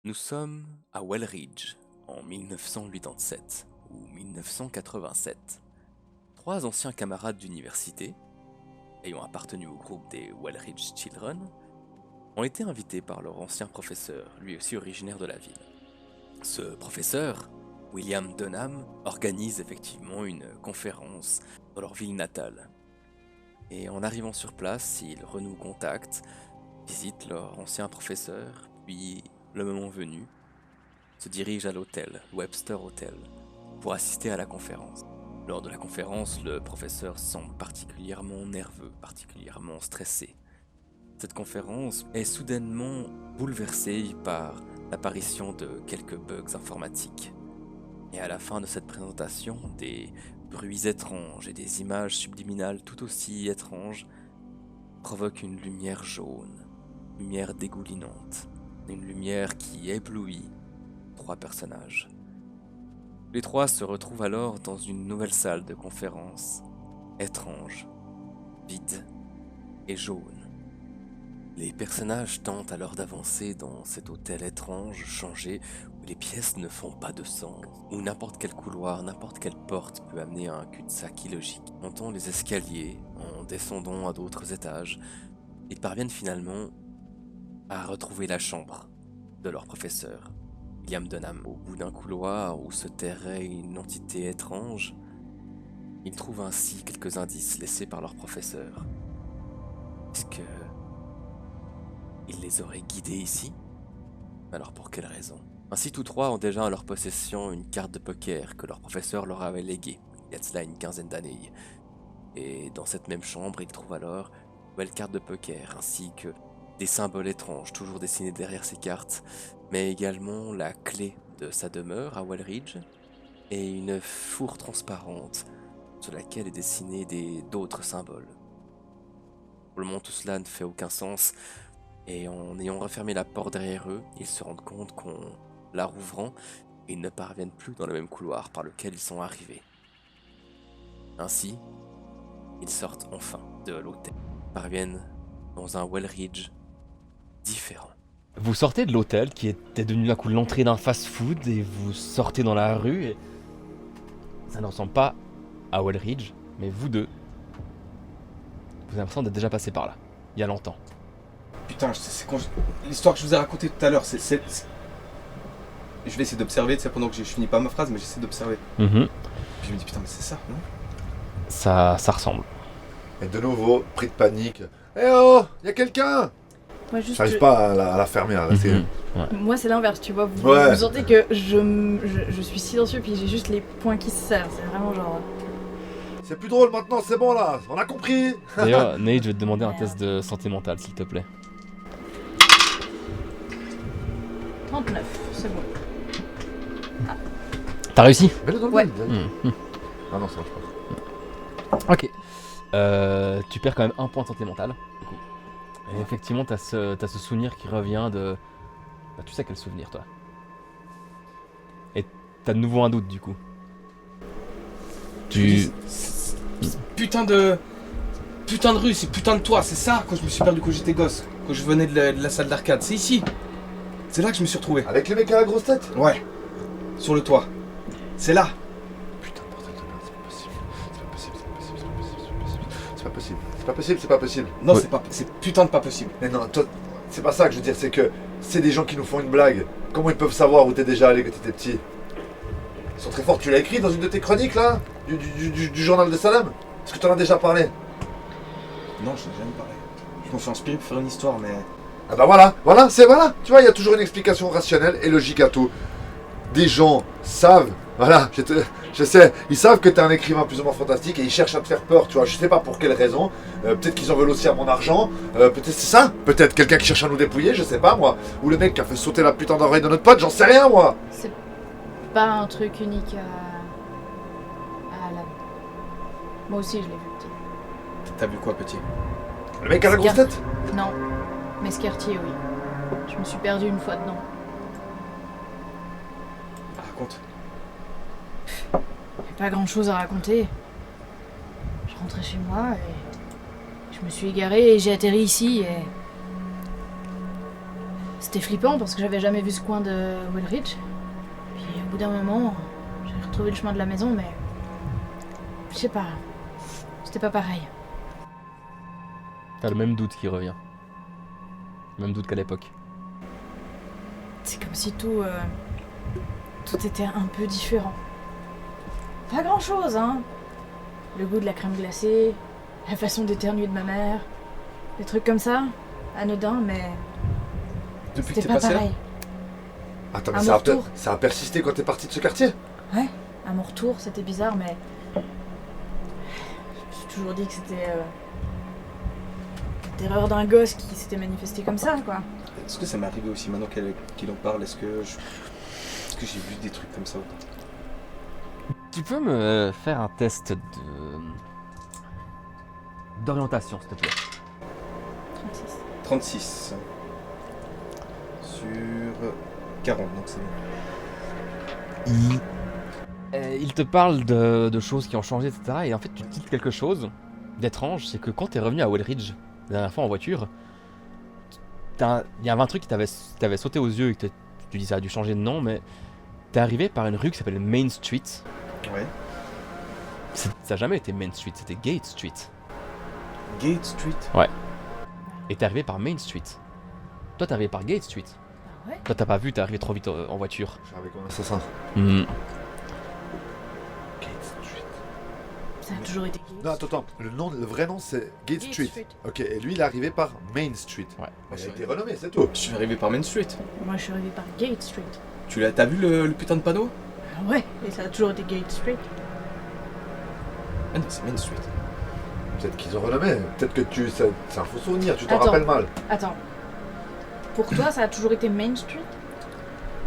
Nous sommes à Wellridge en 1987 ou 1987. Trois anciens camarades d'université, ayant appartenu au groupe des Wellridge Children, ont été invités par leur ancien professeur, lui aussi originaire de la ville. Ce professeur, William Dunham, organise effectivement une conférence dans leur ville natale. Et en arrivant sur place, ils renouent contact, visitent leur ancien professeur, puis, le moment venu, se dirigent à l'hôtel, Webster Hotel, pour assister à la conférence. Lors de la conférence, le professeur semble particulièrement nerveux, particulièrement stressé. Cette conférence est soudainement bouleversée par l'apparition de quelques bugs informatiques. Et à la fin de cette présentation, des bruits étranges et des images subliminales tout aussi étranges provoquent une lumière jaune, une lumière dégoulinante, une lumière qui éblouit trois personnages. Les trois se retrouvent alors dans une nouvelle salle de conférence, étrange, vide et jaune. Les personnages tentent alors d'avancer dans cet hôtel étrange, changé, où les pièces ne font pas de sens, où n'importe quel couloir, n'importe quelle porte peut amener à un cul-de-sac illogique. Montant les escaliers, en descendant à d'autres étages, ils parviennent finalement à retrouver la chambre de leur professeur, William Dunham. Au bout d'un couloir où se terrait une entité étrange, ils trouvent ainsi quelques indices laissés par leur professeur. Est-ce que il les aurait guidés ici? Alors pour quelle raison? Ainsi tous trois ont déjà en leur possession une carte de poker que leur professeur leur avait léguée, il y a de cela une quinzaine d'années. Et dans cette même chambre, ils trouvent alors une nouvelle carte de poker, ainsi que des symboles étranges toujours dessinés derrière ces cartes, mais également la clé de sa demeure à Wellridge, et une fourre transparente sur laquelle est dessiné d'autres symboles. Pour le moment, tout cela ne fait aucun sens, et en ayant refermé la porte derrière eux, ils se rendent compte qu'en la rouvrant, ils ne parviennent plus dans le même couloir par lequel ils sont arrivés. Ainsi, ils sortent enfin de l'hôtel, parviennent dans un Wellridge différent. Vous sortez de l'hôtel qui était devenu d'un coup l'entrée d'un fast-food et vous sortez dans la rue et ça ne ressemble pas à Wellridge, mais vous deux, vous avez l'impression d'être déjà passé par là, il y a longtemps. Putain, l'histoire que je vous ai racontée tout à l'heure, je vais essayer d'observer, tu sais, pendant que je finis pas ma phrase, mais j'essaie d'observer. Puis je me dis, putain, mais c'est ça, non? Ça ressemble. Et de nouveau, pris de panique. Eh oh, y a quelqu'un? Moi, juste, J'arrive pas à la fermer, à rester. Ouais. moi c'est l'inverse, tu vois. Vous, Ouais. vous sentez que je suis silencieux, puis j'ai juste les poings qui se serrent. C'est vraiment genre. C'est plus drôle maintenant, c'est bon là, on a compris. D'ailleurs, Nate, je vais te demander un test de santé mentale, s'il te plaît. 39, c'est bon. T'as réussi? Mets-le dans le Ouais. vide. Ah non, ça marche pas. Ok. Tu perds quand même un point de santé mentale. Du coup. Et effectivement, t'as ce souvenir qui revient de... Bah, tu sais quel souvenir, toi? Et t'as de nouveau un doute, du coup. Putain de rue, c'est putain de toit, c'est ça, quand je me suis perdu quand j'étais gosse, quand je venais de la salle d'arcade, c'est ici. C'est là que je me suis retrouvé. Avec les mecs à la grosse tête? Ouais, sur le toit. C'est là. Putain de bordel de merde, c'est pas possible. C'est pas possible. C'est pas possible, c'est pas possible. Non, Ouais. c'est putain de pas possible. Mais non, toi, c'est pas ça que je veux dire, c'est que c'est des gens qui nous font une blague. Comment ils peuvent savoir où t'es déjà allé quand t'étais petit? Ils sont très forts, tu l'as écrit dans une de tes chroniques là? Du journal de Salem? Est-ce que t'en as déjà parlé? Non, je n'ai jamais parlé. Je me suis inspiré pour faire une histoire, mais... Ah bah voilà, tu vois, il y a toujours une explication rationnelle et logique à tout. Des gens savent, voilà, je sais, ils savent que t'es un écrivain plus ou moins fantastique et ils cherchent à te faire peur, tu vois, je sais pas pour quelle raison, peut-être qu'ils en veulent aussi à mon argent, peut-être c'est ça, peut-être quelqu'un qui cherche à nous dépouiller, je sais pas moi, ou le mec qui a fait sauter la putain d'oreille de notre pote, j'en sais rien moi. C'est pas un truc unique à Alan. Moi aussi, je l'ai vu petit. T'as vu quoi, petit? Le mec à la grosse tête? Non, mais ce quartier, oui. Je me suis perdue une fois dedans. Raconte. J'ai pas grand chose à raconter. Je rentrais chez moi et je me suis égarée et j'ai atterri ici et C'était flippant parce que j'avais jamais vu ce coin de Wellridge. Puis au bout d'un moment, j'ai retrouvé le chemin de la maison, mais... Je sais pas. C'était pas pareil. T'as le même doute qui revient. Le même doute qu'à l'époque. C'est comme si tout était un peu différent. Pas grand chose, hein. Le goût de la crème glacée, la façon d'éternuer de ma mère, des trucs comme ça, anodins, mais Depuis que c'était t'es pas passé là pareil. Attends, À mais mon retour. ça a persisté quand t'es parti de ce quartier? Ouais, à mon retour, c'était bizarre, mais je me suis toujours dit que c'était la terreur d'un gosse qui s'était manifesté comme ça, quoi. Est-ce que ça m'est arrivé aussi maintenant qu'il en parle? Est-ce que j'ai vu des trucs comme ça? Tu peux me faire un test d'orientation, s'il te plaît. 36. 36 sur 40, donc c'est bon. Il te parle de choses qui ont changé, etc. Et en fait, tu te dis quelque chose d'étrange, c'est que quand t'es revenu à Wellridge, la dernière fois en voiture, il y avait un truc qui t'avait sauté aux yeux et que tu dis ça a dû changer de nom, mais t'es arrivé par une rue qui s'appelle Main Street. Ouais. Ça n'a jamais été Main Street, c'était Gate Street. Gate Street. Et t'es arrivé par Main Street. Toi, t'es arrivé par Gate Street. Ah ouais? Toi, t'as pas vu, t'es arrivé trop vite en voiture. Je suis avec un assassin. Gate Street. Ça a toujours été gay. Non, attends. Le vrai nom, c'est Gate Street. Ok, et lui, il est arrivé par Main Street. Ouais. Il a été renommé, c'est tout. Je suis arrivé par Main Street. Moi, je suis arrivée par Gate Street. T'as vu le putain de panneau? Ah ouais, et ça a toujours été Gate Street. Ah non, c'est Main Street. Peut-être qu'ils ont renommé. Peut-être que c'est un faux souvenir, tu t'en Attends. rappelles mal. Attends. Pour toi, ça a toujours été Main Street?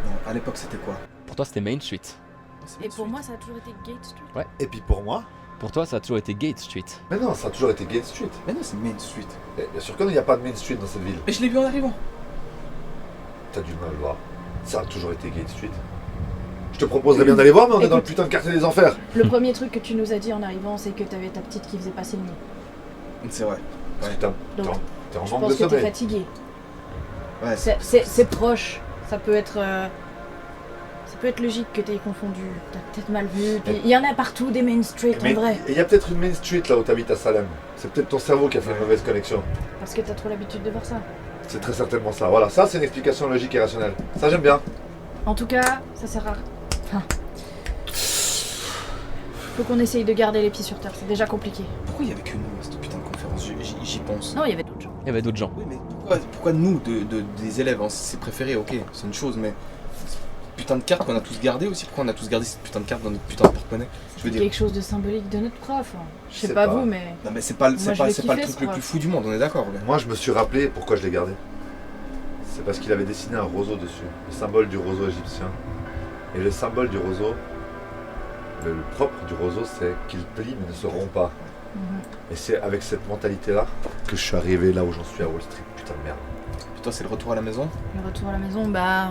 Non, à l'époque c'était quoi? Pour toi, c'était Main Street. C'est Et Main pour Street. moi, ça a toujours été Gate Street? Et puis pour moi, Pour toi, ça a toujours été Gate Street. mais non, ça a toujours été Gate Street. Mais non, c'est Main Street. Et bien sûr qu'il n'y a pas de Main Street dans cette ville. Mais je l'ai vu en arrivant. T'as du mal à le voir. Ça a toujours été Gate Street. Je te proposerais bien d'aller voir, mais on est dans le Écoute. putain de quartier des enfers. Le premier truc que tu nous as dit en arrivant, c'est que t'avais ta petite qui faisait passer le nuit. C'est vrai. Parce que Ouais. t'es Donc, en je manque de pense que t'es sommeil. fatigué. Ouais, C'est proche. Ça peut être logique que t'aies confondu. T'as peut-être mal vu. Puis il y en a partout des Main Street, Mais en vrai. il y a peut-être une Main Street là où t'habites à Salem. C'est peut-être ton cerveau qui a fait une mauvaise connexion. Parce que t'as trop l'habitude de voir ça. C'est très certainement ça. Voilà, ça c'est une explication logique et rationnelle. Ça j'aime bien. En tout cas, ça sert à... Enfin... Faut qu'on essaye de garder les pieds sur terre. C'est déjà compliqué. Pourquoi il y avait que nous à cette putain de conférence? J'y pense. Non, il y avait d'autres gens. Il y avait d'autres gens. Oui, mais pourquoi nous, des élèves, hein, c'est préféré, ok, c'est une chose, mais cette putain de carte qu'on a tous gardé aussi, pourquoi on a tous gardé cette putain de carte dans notre putain de porte-monnaie? Je veux dire, Quelque chose de symbolique de notre prof. Hein. Je sais sais pas pas. vous, mais... non mais c'est pas, Moi, je l'ai c'est pas le kiffé, truc ce le prof. plus fou du monde, on est d'accord, gars. Moi je me suis rappelé pourquoi je l'ai gardé. C'est parce qu'il avait dessiné un roseau dessus. Le symbole du roseau égyptien. Et le symbole du roseau, le propre du roseau, c'est qu'il plie mais ne se rompt pas. Mhm. Et c'est avec cette mentalité-là que je suis arrivé là où j'en suis à Wall Street. Putain de merde. Putain, c'est le retour à la maison? Le retour à la maison, bah...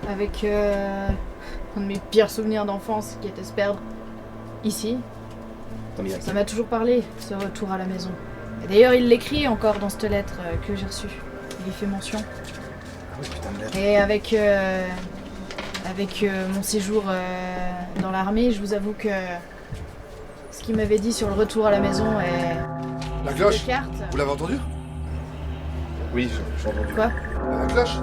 Avec un de mes pires souvenirs d'enfance qui était se perdre ici. Attends, mais Ça m'a toujours parlé, ce retour à la maison. Et d'ailleurs, il l'écrit encore dans cette lettre que j'ai reçue. Il y fait mention. Ah oui, putain de merde. Et avec mon séjour dans l'armée, je vous avoue que ce qu'il m'avait dit sur le retour à la maison et La les cloche, cartes... vous l'avez entendu? Oui, j'ai entendu. Quoi? La cloche?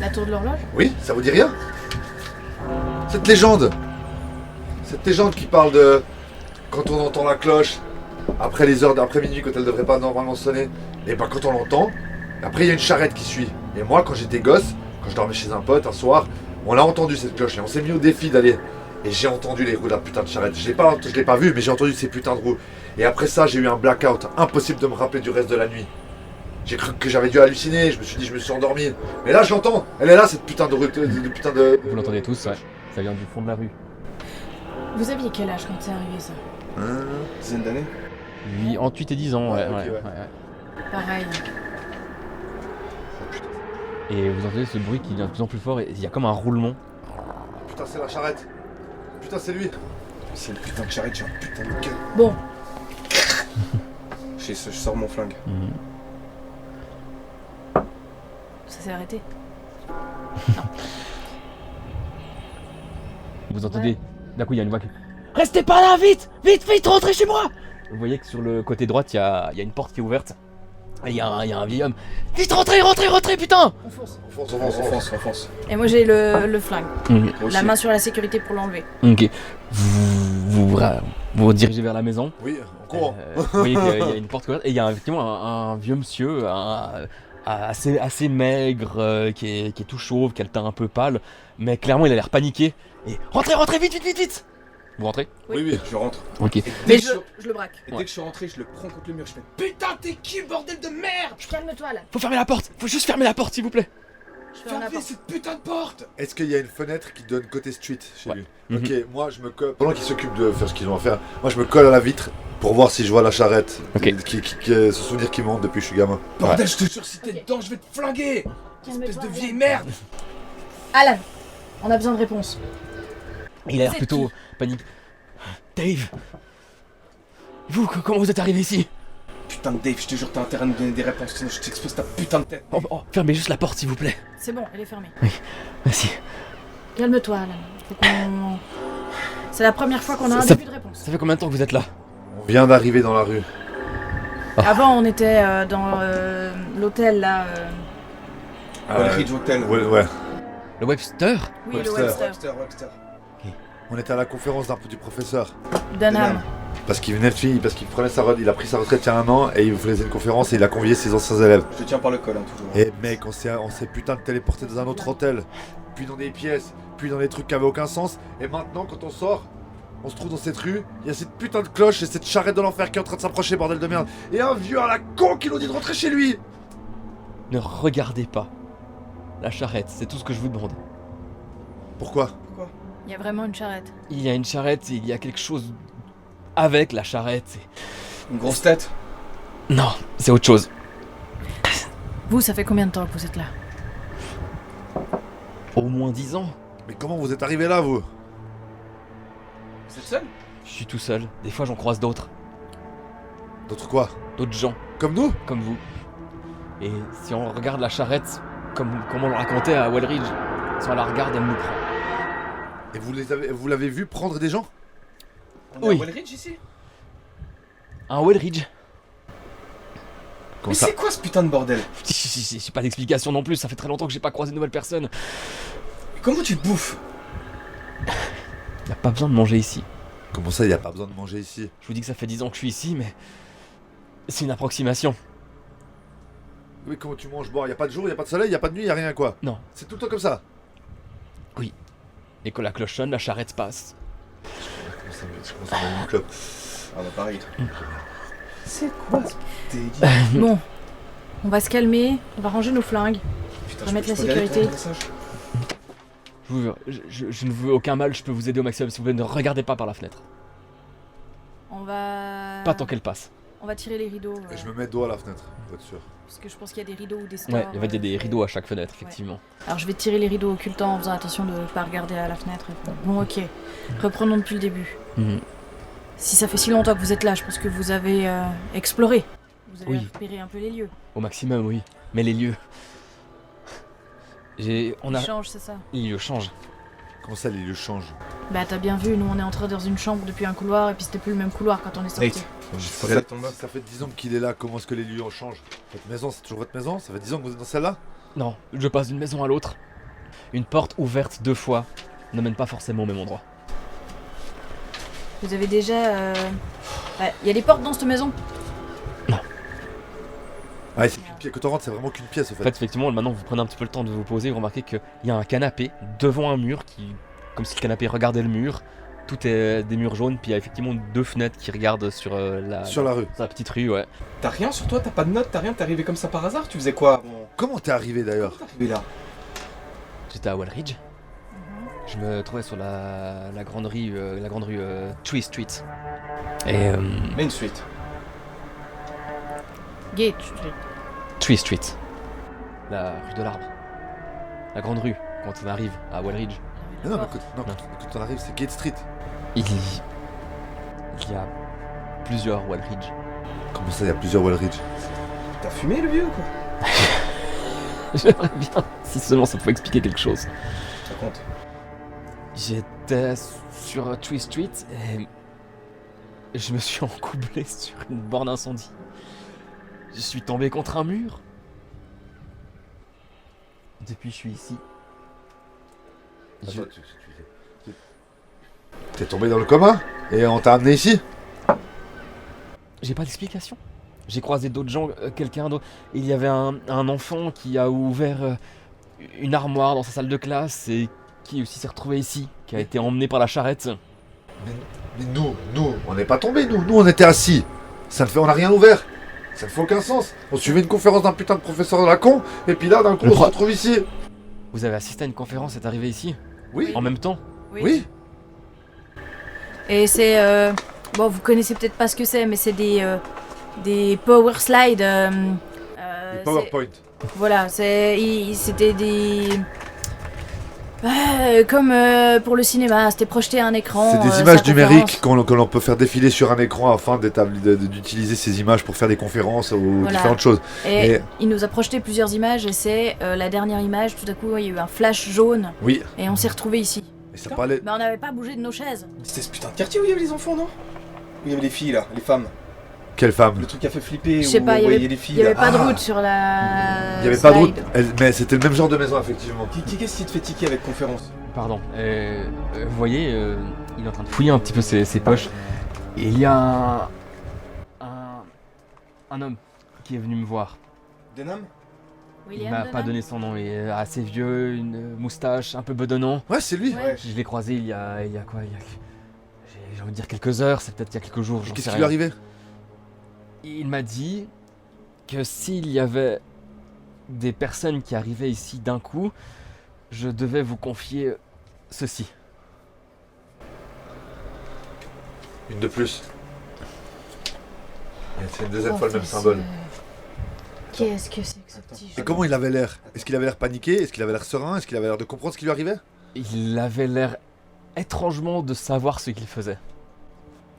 La tour de l'horloge? Oui, ça vous dit rien? Cette légende qui parle de quand on entend la cloche après les heures d'après minuit quand elle devrait pas normalement sonner, et ben quand on l'entend, après il y a une charrette qui suit. Et moi quand j'étais gosse, quand je dormais chez un pote un soir, on l'a entendu cette cloche et on s'est mis au défi d'aller. Et j'ai entendu les roues de la putain de charrette. Je l'ai pas vu, mais j'ai entendu ces putains de roues. Et après ça, j'ai eu un blackout. Impossible de me rappeler du reste de la nuit. J'ai cru que j'avais dû halluciner. Je me suis dit, je me suis endormi. Mais là, je l'entends. Elle est là, cette putain de rue. Putain de... Vous l'entendez tous, ouais. Ça vient du fond de la rue. Vous aviez quel âge quand c'est arrivé ça? Dizaine d'années? Oui, entre 8 et 10 ans, ouais. Ouais, ok, ouais, ouais. ouais. Pareil. Et vous entendez ce bruit qui devient de plus en plus fort et il y a comme un roulement. Putain, c'est la charrette. Putain, c'est lui. C'est le putain de charrette, j'ai un putain de gueule. Bon, Je sors mon flingue. s'est arrêté. Vous entendez, d'un coup il y a une voix qui... Restez pas là, vite, vite, vite, rentrez chez moi. Vous voyez que sur le côté droit, il y a une porte qui est ouverte. Et il y a un vieil homme. Vite, rentrez, putain. On fonce. On fonce. Et moi j'ai le flingue. Ok. La main sur la sécurité pour l'enlever. Ok. Vous dirigez vers la maison. Oui, on court. Vous voyez qu'il y a une porte ouverte et il y a effectivement un vieux monsieur assez maigre qui est tout chauve, qui a le teint un peu pâle, mais clairement il a l'air paniqué. Et rentrez, vite. Vous rentrez? Oui, je rentre. Ok. Et Mais dès que je le braque. dès que je suis rentré, je le prends contre le mur. Je fais putain, t'es qui, bordel de merde? Calme-toi là. Faut fermer la porte. Faut juste fermer la porte, s'il vous plaît. Je ferme la Fermez porte. cette putain de porte. Est-ce qu'il y a une fenêtre qui donne côté street chez Ouais. lui? Mhm. Ok, moi je me colle. Pendant qu'ils s'occupent de faire ce qu'ils ont à faire, moi je me colle à la vitre pour voir si je vois la charrette. Ok. Ce souvenir qui monte depuis que je suis gamin. Bordel, je te jure, si t'es Ok. dedans, je vais te flinguer. Calme-toi, Espèce de Alan. vieille merde. Alan, on a besoin de réponses. Il a l'air C'est plutôt paniqué. Dave. Vous, comment vous êtes arrivé ici? Putain de Dave, je te jure, t'as intérêt à nous donner des réponses, sinon je t'expose ta putain de tête. Fermez juste la porte, s'il vous plaît. C'est bon, elle est fermée. Merci. Calme-toi, Alan. Faut qu'on... C'est la première fois qu'on a un Ça- début de réponse. Ça fait combien de temps que vous êtes là? On vient d'arriver dans la rue. Avant, on était dans l'hôtel là. Wellridge Hotel. Ouais. Le Webster? Oui, Webster. le Webster. Webster. On était à la conférence du professeur. Dunham. Parce qu'il venait de finir, parce qu'il il a pris sa retraite il y a 1 an et il faisait une conférence et il a convié ses anciens élèves. Je te tiens par le col, hein, toujours. Et mec, on s'est putain de téléporté dans un autre hôtel, puis dans des pièces, puis dans des trucs qui avaient aucun sens. Et maintenant, quand on sort, on se trouve dans cette rue, il y a cette putain de cloche et cette charrette de l'enfer qui est en train de s'approcher, bordel de merde. Et un vieux à la con qui nous dit de rentrer chez lui. Ne regardez pas la charrette, c'est tout ce que je vous demande. Pourquoi? Il y a vraiment une charrette. Il y a une charrette et il y a quelque chose avec la charrette. Une grosse tête. Non, c'est autre chose. Vous, ça fait combien de temps que vous êtes là? Au moins 10 ans. Mais comment vous êtes arrivé là, vous? Vous êtes seul? Je suis tout seul. Des fois, j'en croise d'autres. D'autres quoi? D'autres gens, Comme nous? comme vous. Et si on regarde la charrette, comme on le racontait à Wellridge, si on la regarde, elle nous prend. Et vous l'avez vu prendre des gens? On est Oui. à Wellridge ici? Un Wellridge? Mais c'est quoi ce putain de bordel? J'ai pas d'explication non plus, ça fait très longtemps que j'ai pas croisé de nouvelles personnes. Comment tu bouffes? Y a pas besoin de manger ici. Comment ça, il n'y a pas besoin de manger ici? Je vous dis que ça fait 10 ans que je suis ici, mais c'est une approximation. Oui, comment tu manges? Bon, il n'y a pas de jour, il n'y a pas de soleil, il n'y a pas de nuit, il n'y a rien quoi. Non. C'est tout le temps comme ça. Et quand la cloche sonne, la charrette passe. Je commence à avoir une clope. Ah bah pareil. C'est quoi ce délire? Bon, on va se calmer, on va ranger nos flingues. Putain, Remettre la peux y aller pour sécurité. un message? Je ne veux aucun mal, je peux vous aider au maximum. S'il vous plaît, ne regardez pas par la fenêtre. On va... Pas tant qu'elle passe. On va tirer les rideaux. Et je me mets dos à la fenêtre, pour être sûr. Parce que je pense qu'il y a des rideaux ou des stores. Ouais, il y a des rideaux à chaque fenêtre, effectivement. Alors je vais tirer les rideaux occultants en faisant attention de ne pas regarder à la fenêtre. Bon, ok. Reprenons depuis le début. Mhm. Si ça fait si longtemps que vous êtes là, je pense que vous avez exploré. Vous avez Oui. repéré un peu les lieux. Au maximum, oui. Mais les lieux. On Ils a. changent, c'est ça. Les lieux changent. Comment ça, les lieux changent? Bah t'as bien vu, nous on est entré dans une chambre depuis un couloir et puis c'était plus le même couloir quand on est sorti. Nate. Ça Regarde fait, ton meuf. ça fait 10 ans qu'il est là, comment est-ce que les lieux en changent? Votre maison, c'est toujours votre maison? Ça fait 10 ans que vous êtes dans celle-là? Non, je passe d'une maison à l'autre. Une porte ouverte 2 fois ne mène pas forcément au même endroit. Vous avez déjà... Il y a des portes dans cette maison? Ah, c'est qu'une pièce. Quand on rentre, c'est vraiment qu'une pièce, au En fait. fait, effectivement, maintenant vous prenez un petit peu le temps de vous poser, vous remarquez qu'il y a un canapé devant un mur qui. Comme si le canapé regardait le mur. Tout est des murs jaunes, puis il y a effectivement 2 fenêtres qui regardent sur Sur la rue. la petite rue, ouais. T'as rien sur toi? T'as pas de notes? T'as rien? T'es arrivé comme ça par hasard? Tu faisais quoi? Bon, Comment t'es arrivé d'ailleurs? comment t'es arrivé là? J'étais à Wellridge. Je me trouvais sur la grande rue, Tree Street. Et Main Street. Gate. Tree Street. La rue de l'arbre. La grande rue, quand on arrive à Wellridge. Mais non, mais quand on arrive, c'est Gate Street. Il y a plusieurs Wellridge. Comment ça, il y a plusieurs Wellridge? T'as fumé le vieux quoi? J'aimerais bien, si seulement ça pouvait expliquer quelque chose. Raconte. J'étais sur Tree Street et je me suis encoublé sur une borne incendie. Je suis tombé contre un mur. Depuis, je suis ici. Je- Attends, t'es tombé dans le coma et on t'a amené ici. J'ai pas d'explication. J'ai croisé d'autres gens, quelqu'un d'autre. Il y avait un enfant qui a ouvert une armoire dans sa salle de classe et qui aussi s'est retrouvé ici, qui a été emmené par la charrette. Mais nous, on n'est pas tombés, nous, on était assis. On n'a rien ouvert. Ça ne fait aucun sens. On suivait une conférence d'un putain de professeur de la con, et puis là, d'un coup, Le on se pro- retrouve ici. Vous avez assisté à une conférence, c'est arrivé ici, Oui, en même temps. oui. Et c'est... Bon, vous connaissez peut-être pas ce que c'est, mais c'est des power slides. Les PowerPoint. Voilà, c'était des... comme pour le cinéma, c'était projeté à un écran. C'est des sa images conférence. numériques que l'on peut faire défiler sur un écran afin d'utiliser ces images pour faire des conférences ou Voilà. différentes choses. Et Et- il nous a projeté plusieurs images et c'est la dernière image, tout à coup il y a eu un flash jaune Oui, et on s'est retrouvés ici. et ça parlait. Mais on n'avait pas bougé de nos chaises. C'était ce putain de quartier où il y avait les enfants, non? Où il y avait les filles là, les femmes. Quelle femme? Le truc qui a fait flipper, Je sais où pas, on il y voyait avait- les Il filles n'y avait là. pas de Ah. route sur la. Il n'y avait pas de route, slide. mais c'était le même genre de maison, effectivement. Qu'est-ce qui te fait tiquer avec conférence? Pardon. Vous voyez, il est en train de fouiller un petit peu ses poches. Et il y a un homme qui est venu me voir. Denham? Il William m'a Denham pas donné son nom, il est assez vieux, une moustache, un peu bedonnant. Ouais, c'est lui. Ouais. Je l'ai croisé il y a quoi j'ai envie de dire quelques heures, c'est peut-être il y a quelques jours, j'en Qu'est-ce sais qui lui rien. est arrivé? Il m'a dit que s'il y avait des personnes qui arrivaient ici d'un coup, je devais vous confier ceci. Une de plus. Et c'est une deuxième Oh, fois le même professeur. symbole. Qu'est-ce que c'est que ce petit Et jeu? comment il avait l'air? Est-ce qu'il avait l'air paniqué? Est-ce qu'il avait l'air serein? Est-ce qu'il avait l'air de comprendre ce qui lui arrivait? Il avait l'air étrangement de savoir ce qu'il faisait.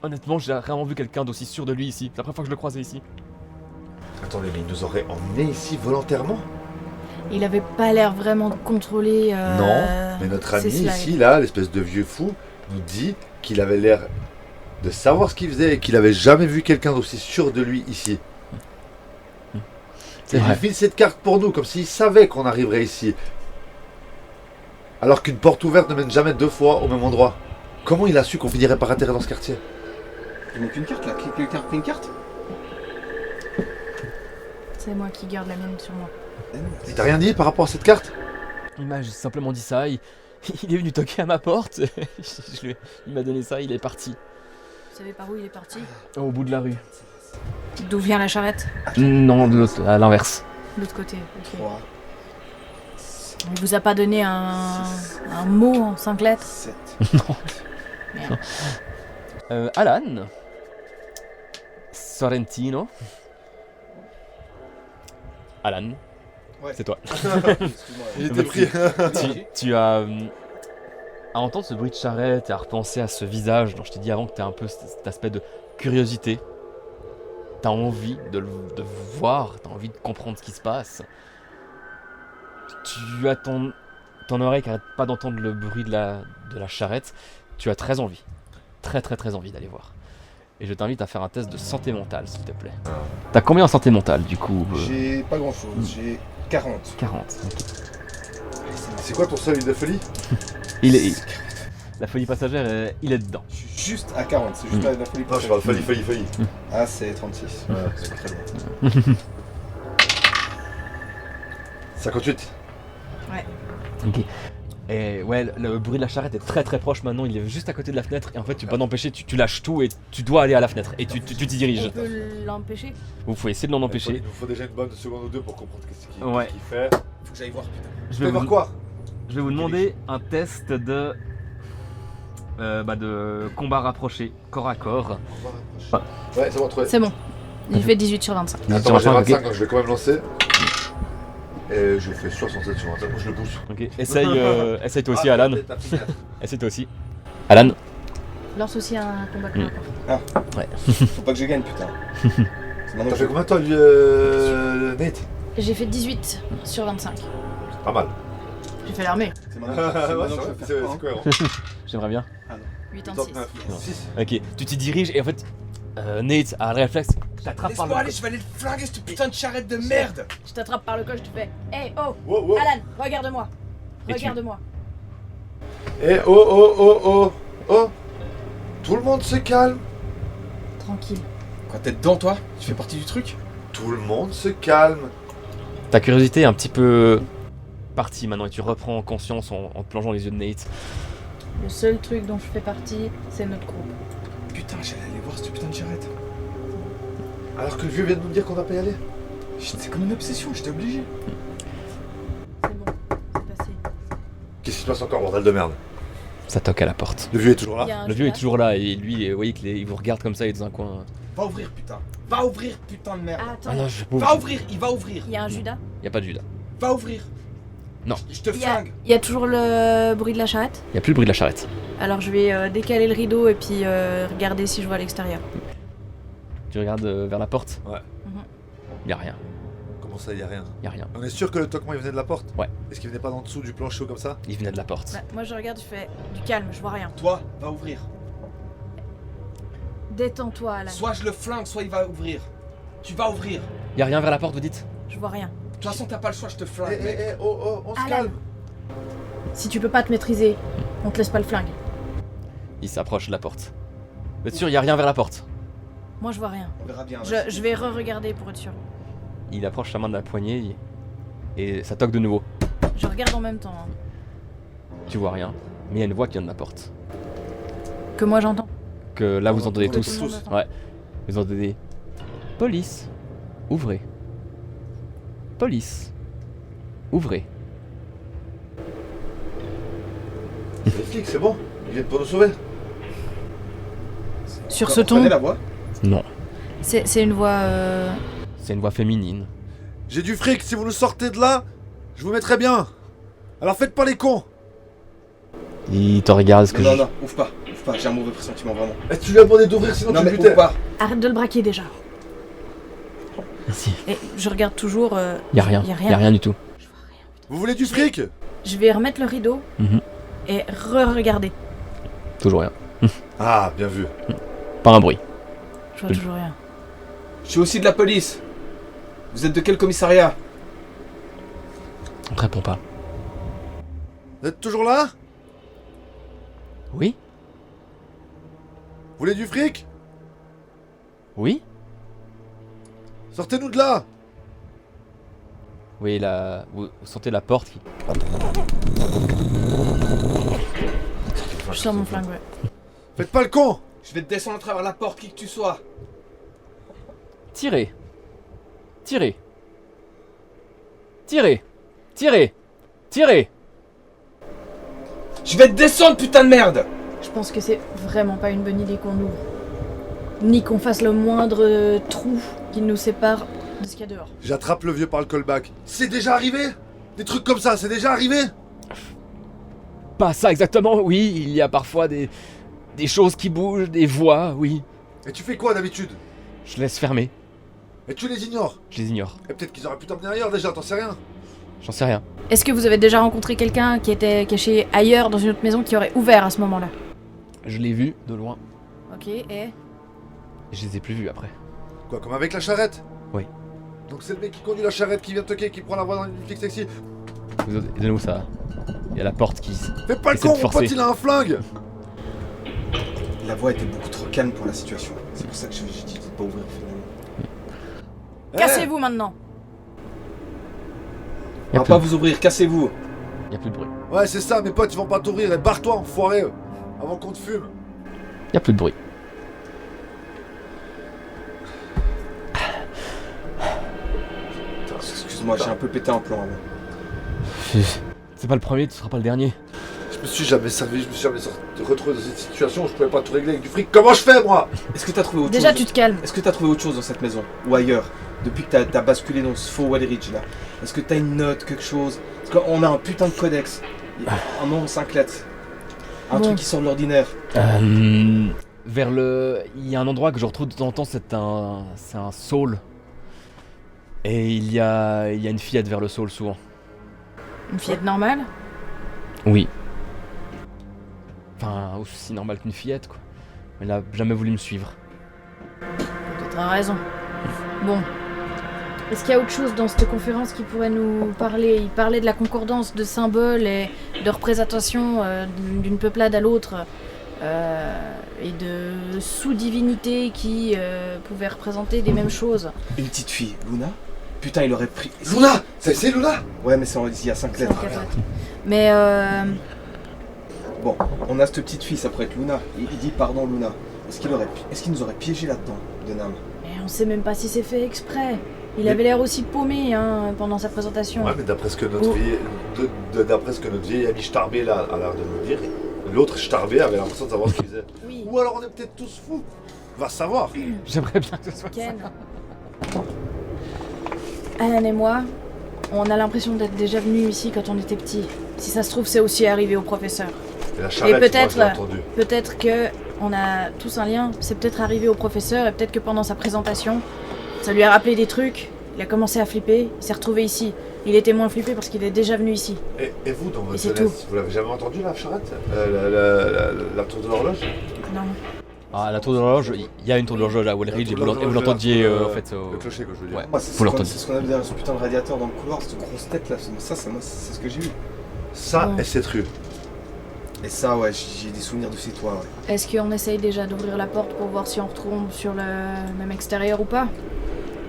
Honnêtement, j'ai rarement vu quelqu'un d'aussi sûr de lui ici. C'est la première fois que je le croisais ici. Attendez, mais il nous aurait emmenés ici volontairement? Il avait pas l'air vraiment de contrôler. Non, mais notre ami ses slides. ici, là, l'espèce de vieux fou, nous dit qu'il avait l'air de savoir ce qu'il faisait et qu'il avait jamais vu quelqu'un d'aussi sûr de lui ici. C'est Et vrai. il file cette carte pour nous, comme s'il savait qu'on arriverait ici. Alors qu'une porte ouverte ne mène jamais deux fois au même endroit. Comment il a su qu'on finirait par atterrir dans ce quartier? Il manque une carte là, quelqu'un a pris une carte? C'est moi qui garde la mienne sur moi. Il t'a rien dit par rapport à cette carte? Il m'a juste simplement dit ça. Il est venu toquer à ma porte. Il m'a donné ça, il est parti. Vous savez par où il est parti? Au bout de la rue. D'où vient la charrette? Non, de l'autre, à l'inverse. De l'autre côté. Ok. 3, Il vous a pas donné un mot en 5 lettres? 7. Merde. Alan. Sorrentino. Alan, Ouais. c'est toi. Excuse-moi. Il était pris. Tu... Tu as. À entendre ce bruit de charrette et à repenser à ce visage dont je t'ai dit avant que tu as un peu cet aspect de curiosité. T'as envie de voir, t'as envie de comprendre ce qui se passe. Tu as ton oreille qui arrête pas d'entendre le bruit de la charrette. Tu as très envie. Très envie d'aller voir. Et je t'invite à faire un test de santé mentale, s'il te plaît. T'as combien en santé mentale, du coup J'ai pas grand chose, j'ai 40. 40. ok. C'est quoi ton seuil de folie? La folie passagère, il est dedans. Je suis juste à 40, c'est juste la folie. Non, je parle folie. Ah, c'est 36. Ouais, c'est très bien. 58. Ok. Et ouais, le bruit de la charrette est très proche maintenant, il est juste à côté de la fenêtre et en fait tu peux pas l'empêcher, tu lâches tout et tu dois aller à la fenêtre et tu t'y diriges. On peut l'empêcher? Vous pouvez essayer de l'en empêcher. Il nous faut déjà une bonne seconde ou deux pour comprendre qu'est-ce qu'il Ouais. fait. Faut que j'aille voir, putain. Je Tu veux voir vous, quoi? je vais vous demander un test de combat rapproché, corps à corps. Ouais, c'est bon, trouvé. C'est bon. J'ai fait 18 sur 25. Attends, j'ai Ok. 25 donc je vais quand même lancer. Et je fais 67 sur 25, moi je le pousse. Ok, essaye toi aussi Alan. t'as pris quatre. Essaye toi aussi. Alan. Lance aussi un combat corps à corps. Faut pas que je gagne, putain. C'est maintenant T'as que fait je... combien de temps, lui, Nate? J'ai fait 18 sur 25. Pas mal. J'ai fait l'armée. C'est maintenant que je vais C'est faire cohérent. J'aimerais bien. 86. 6. Ok, tu t'y diriges et en fait, Nate a le réflexe. T'attrape par Laisse-moi aller, le. je vais aller le flinguer cette putain de charrette de merde. Je t'attrape par le col, je te fais hey oh Wow, wow. Alan, regarde-moi. Et tu- Regarde-moi. Eh oh oh oh oh oh. Tout le monde se calme. Tranquille. Quand t'es dedans, toi, tu fais partie du truc. Tout le monde se calme. Ta curiosité est un petit peu partie maintenant et tu reprends conscience en te plongeant les yeux de Nate. Le seul truc dont je fais partie, c'est notre groupe. Putain, j'allais aller voir cette putain de charrette. Alors que le vieux vient de nous dire qu'on va pas y aller. C'est comme une obsession, j'étais obligé. C'est bon, c'est passé. Qu'est-ce qui se passe encore, bordel de merde? Ça toque à la porte. Le vieux est toujours Il y là. a un Le vieux est Judas. toujours là et lui, vous voyez qu'il vous regarde comme ça, il est dans un coin. Va ouvrir, putain. Va ouvrir, putain de merde. Ah, attends, Ah non, je Va ouvrir, il va ouvrir. il y a un Judas. Y a pas de Judas. Va ouvrir. Non. Je te Il y a- flingue. Il y a toujours le bruit de la charrette. Y a plus le bruit de la charrette. Alors je vais décaler le rideau et puis regarder si je vois à l'extérieur. Tu regardes vers la porte. Ouais. Y a rien. Comment ça, y a rien? Y a rien. On est sûr que le toquement il venait de la porte? Ouais. Est-ce qu'il venait pas d'en dessous du plancher ou comme ça? Il venait de la porte. Ouais, moi je regarde, je fais du calme, je vois rien. Toi, va ouvrir. Détends-toi, Alan. Soit je le flingue, soit il va ouvrir. Tu vas ouvrir. Y a rien vers la porte, vous dites? Je vois rien. De toute façon, t'as pas le choix, je te Eh flingue, mec. oh oh, on se Alan. calme. Si tu peux pas te maîtriser, on te laisse pas le flingue. Il s'approche de la porte. Vous êtes sûr, y a rien vers la porte? Moi je vois rien. On verra bien. Je vais re-regarder pour être sûr. Il approche sa main de la poignée et ça toque de nouveau. Je regarde en même temps. Hein. Tu vois rien, mais il y a une voix qui vient de la porte. Que moi j'entends. Que là vous entendez Que tout tous. le monde entend. Ouais. Vous entendez. Police, ouvrez. Police, ouvrez. Les flics, c'est bon. Ils viennent pour nous sauver. Sur Vous ce ton, comprenez la voix? Non, c'est une voix. c'est une voix féminine. J'ai du fric, si vous nous sortez de là, je vous mettrai bien. Alors faites pas les cons. Il te regarde, est-ce que Non, je... non, ouvre pas, j'ai un mauvais pressentiment, vraiment. Est-ce que tu lui as demandé d'ouvrir sinon Non, tu mais le butais? ouvre pas. Arrête de le braquer déjà. Merci. Et je regarde toujours. Y a rien. Y a Y rien. a rien du tout. Vous voulez du fric? Je vais remettre le rideau Mhm. et re-regarder. Toujours rien. Ah, bien vu. Pas un bruit. Je vois toujours rien. Je suis aussi de la police. Vous êtes de quel commissariat? On te répond pas. Vous êtes toujours là? Oui? Vous voulez du fric? Oui? Sortez-nous de là. Oui, vous sentez la porte qui... Je sors mon flingue, ouais. Faites pas le con. Je vais te descendre à travers la porte, qui que tu sois. Tirez. Tirez. Tirez. Tirez. Tirez. Je vais te descendre, putain de merde. Je pense que c'est vraiment pas une bonne idée qu'on ouvre. Ni qu'on fasse le moindre trou qui nous sépare de ce qu'il y a dehors. J'attrape le vieux par le callback. C'est déjà arrivé? Des trucs comme ça, c'est déjà arrivé? Pas ça exactement, oui. Il y a parfois des choses qui bougent, des voix, oui. Et tu fais quoi d'habitude? Je laisse fermer. Et tu les ignores? Je les ignore. Et peut-être qu'ils auraient pu t'emmener ailleurs déjà, t'en sais rien. J'en sais rien. Est-ce que vous avez déjà rencontré quelqu'un qui était caché ailleurs dans une autre maison qui aurait ouvert à ce moment-là? Je l'ai vu de loin. Ok, et Je les ai plus vus après. Quoi, comme avec la charrette? Oui. Donc c'est le mec qui conduit la charrette qui vient toquer, qui prend la voix dans une flic sexy. Vous autres, de nouveau ça. Il y a la porte qui... Fais pas le Essaie con, de mon forcer. pote il a un flingue. La voix était beaucoup trop calme pour la situation. C'est pour ça que j'ai dit de pas ouvrir finalement. cassez-vous maintenant! Y On a va plus, pas vous ouvrir, cassez-vous. y a plus de bruit. Ouais, c'est ça, mes potes, ils vont pas t'ouvrir. Et barre-toi, enfoiré, avant qu'on te fume. Y a plus de bruit. Excuse-moi, j'ai un peu pété un plan avant. C'est pas le premier, tu seras pas le dernier. Je me suis jamais servi, je me suis jamais retrouvé dans cette situation où je pouvais pas tout régler avec du fric. Comment je fais, moi? Est-ce que t'as trouvé autre Déjà, chose? tu te calmes. Est-ce que t'as trouvé autre chose dans cette maison? Ou ailleurs? Depuis que t'as basculé dans ce faux Wellridge là. Est-ce que t'as une note, quelque chose? Parce qu'on a un putain de codex. Un nom en 5 lettres. Un Bon. truc qui sort de l'ordinaire. Vers le... Il y a un endroit que je retrouve de temps en temps, c'est un saule. Et il y a une fillette vers le sol souvent. Une fillette normale? Oui. Enfin, aussi normale qu'une fillette, quoi. Elle n'a jamais voulu me suivre. Peut-être a raison. Bon. Est-ce qu'il y a autre chose dans cette conférence qui pourrait nous parler? Il parlait de la concordance de symboles et de représentation d'une peuplade à l'autre. Et de sous-divinités qui pouvaient représenter des mêmes choses. Une petite fille, Luna. Putain, il aurait pris... Luna, c'est Luna. Ouais, mais il y a 5 lettres. Mais Bon, on a cette petite fille, ça pourrait être Luna. Il dit pardon Luna. Est-ce qu'il nous aurait piégé là-dedans, Denham? mais on sait même pas si c'est fait exprès. Il avait l'air aussi paumé pendant sa présentation. Ouais, mais d'après ce que notre vieil ami Starbé là a l'air de nous dire, l'autre Starbé avait l'impression de savoir ce qu'il faisait. Oui. Ou alors on est peut-être tous fous. Va savoir. J'aimerais bien que ce soit Ken. Alan et moi, on a l'impression d'être déjà venus ici quand on était petits. Si ça se trouve, c'est aussi arrivé au professeur. Et la charrette, peut-être- moi, je l'ai entendu. Peut-être que on a tous un lien. C'est peut-être arrivé au professeur et peut-être que pendant sa présentation, ça lui a rappelé des trucs. Il a commencé à flipper. Il s'est retrouvé ici. Il était moins flippé parce qu'il est déjà venu ici. Et vous, dans votre c'est jeunesse, vous l'avez jamais entendu la charrette la tour de l'horloge? Non. Ah, la tour de l'horloge, il y a une tour de l'horloge à Wellridge et vous l'entendiez en fait. Le clocher, quoi, je veux dire. Ouais. Moi, Faut l'entendre. c'est ce qu'on a vu derrière ce putain de radiateur dans le couloir, cette grosse tête là. Ça, c'est ce que j'ai vu. Ça Ouais. et cette rue. Et ça, ouais, j'ai des souvenirs de ces toits, ouais. Est-ce qu'on essaye déjà d'ouvrir la porte pour voir si on retombe sur le même extérieur ou pas?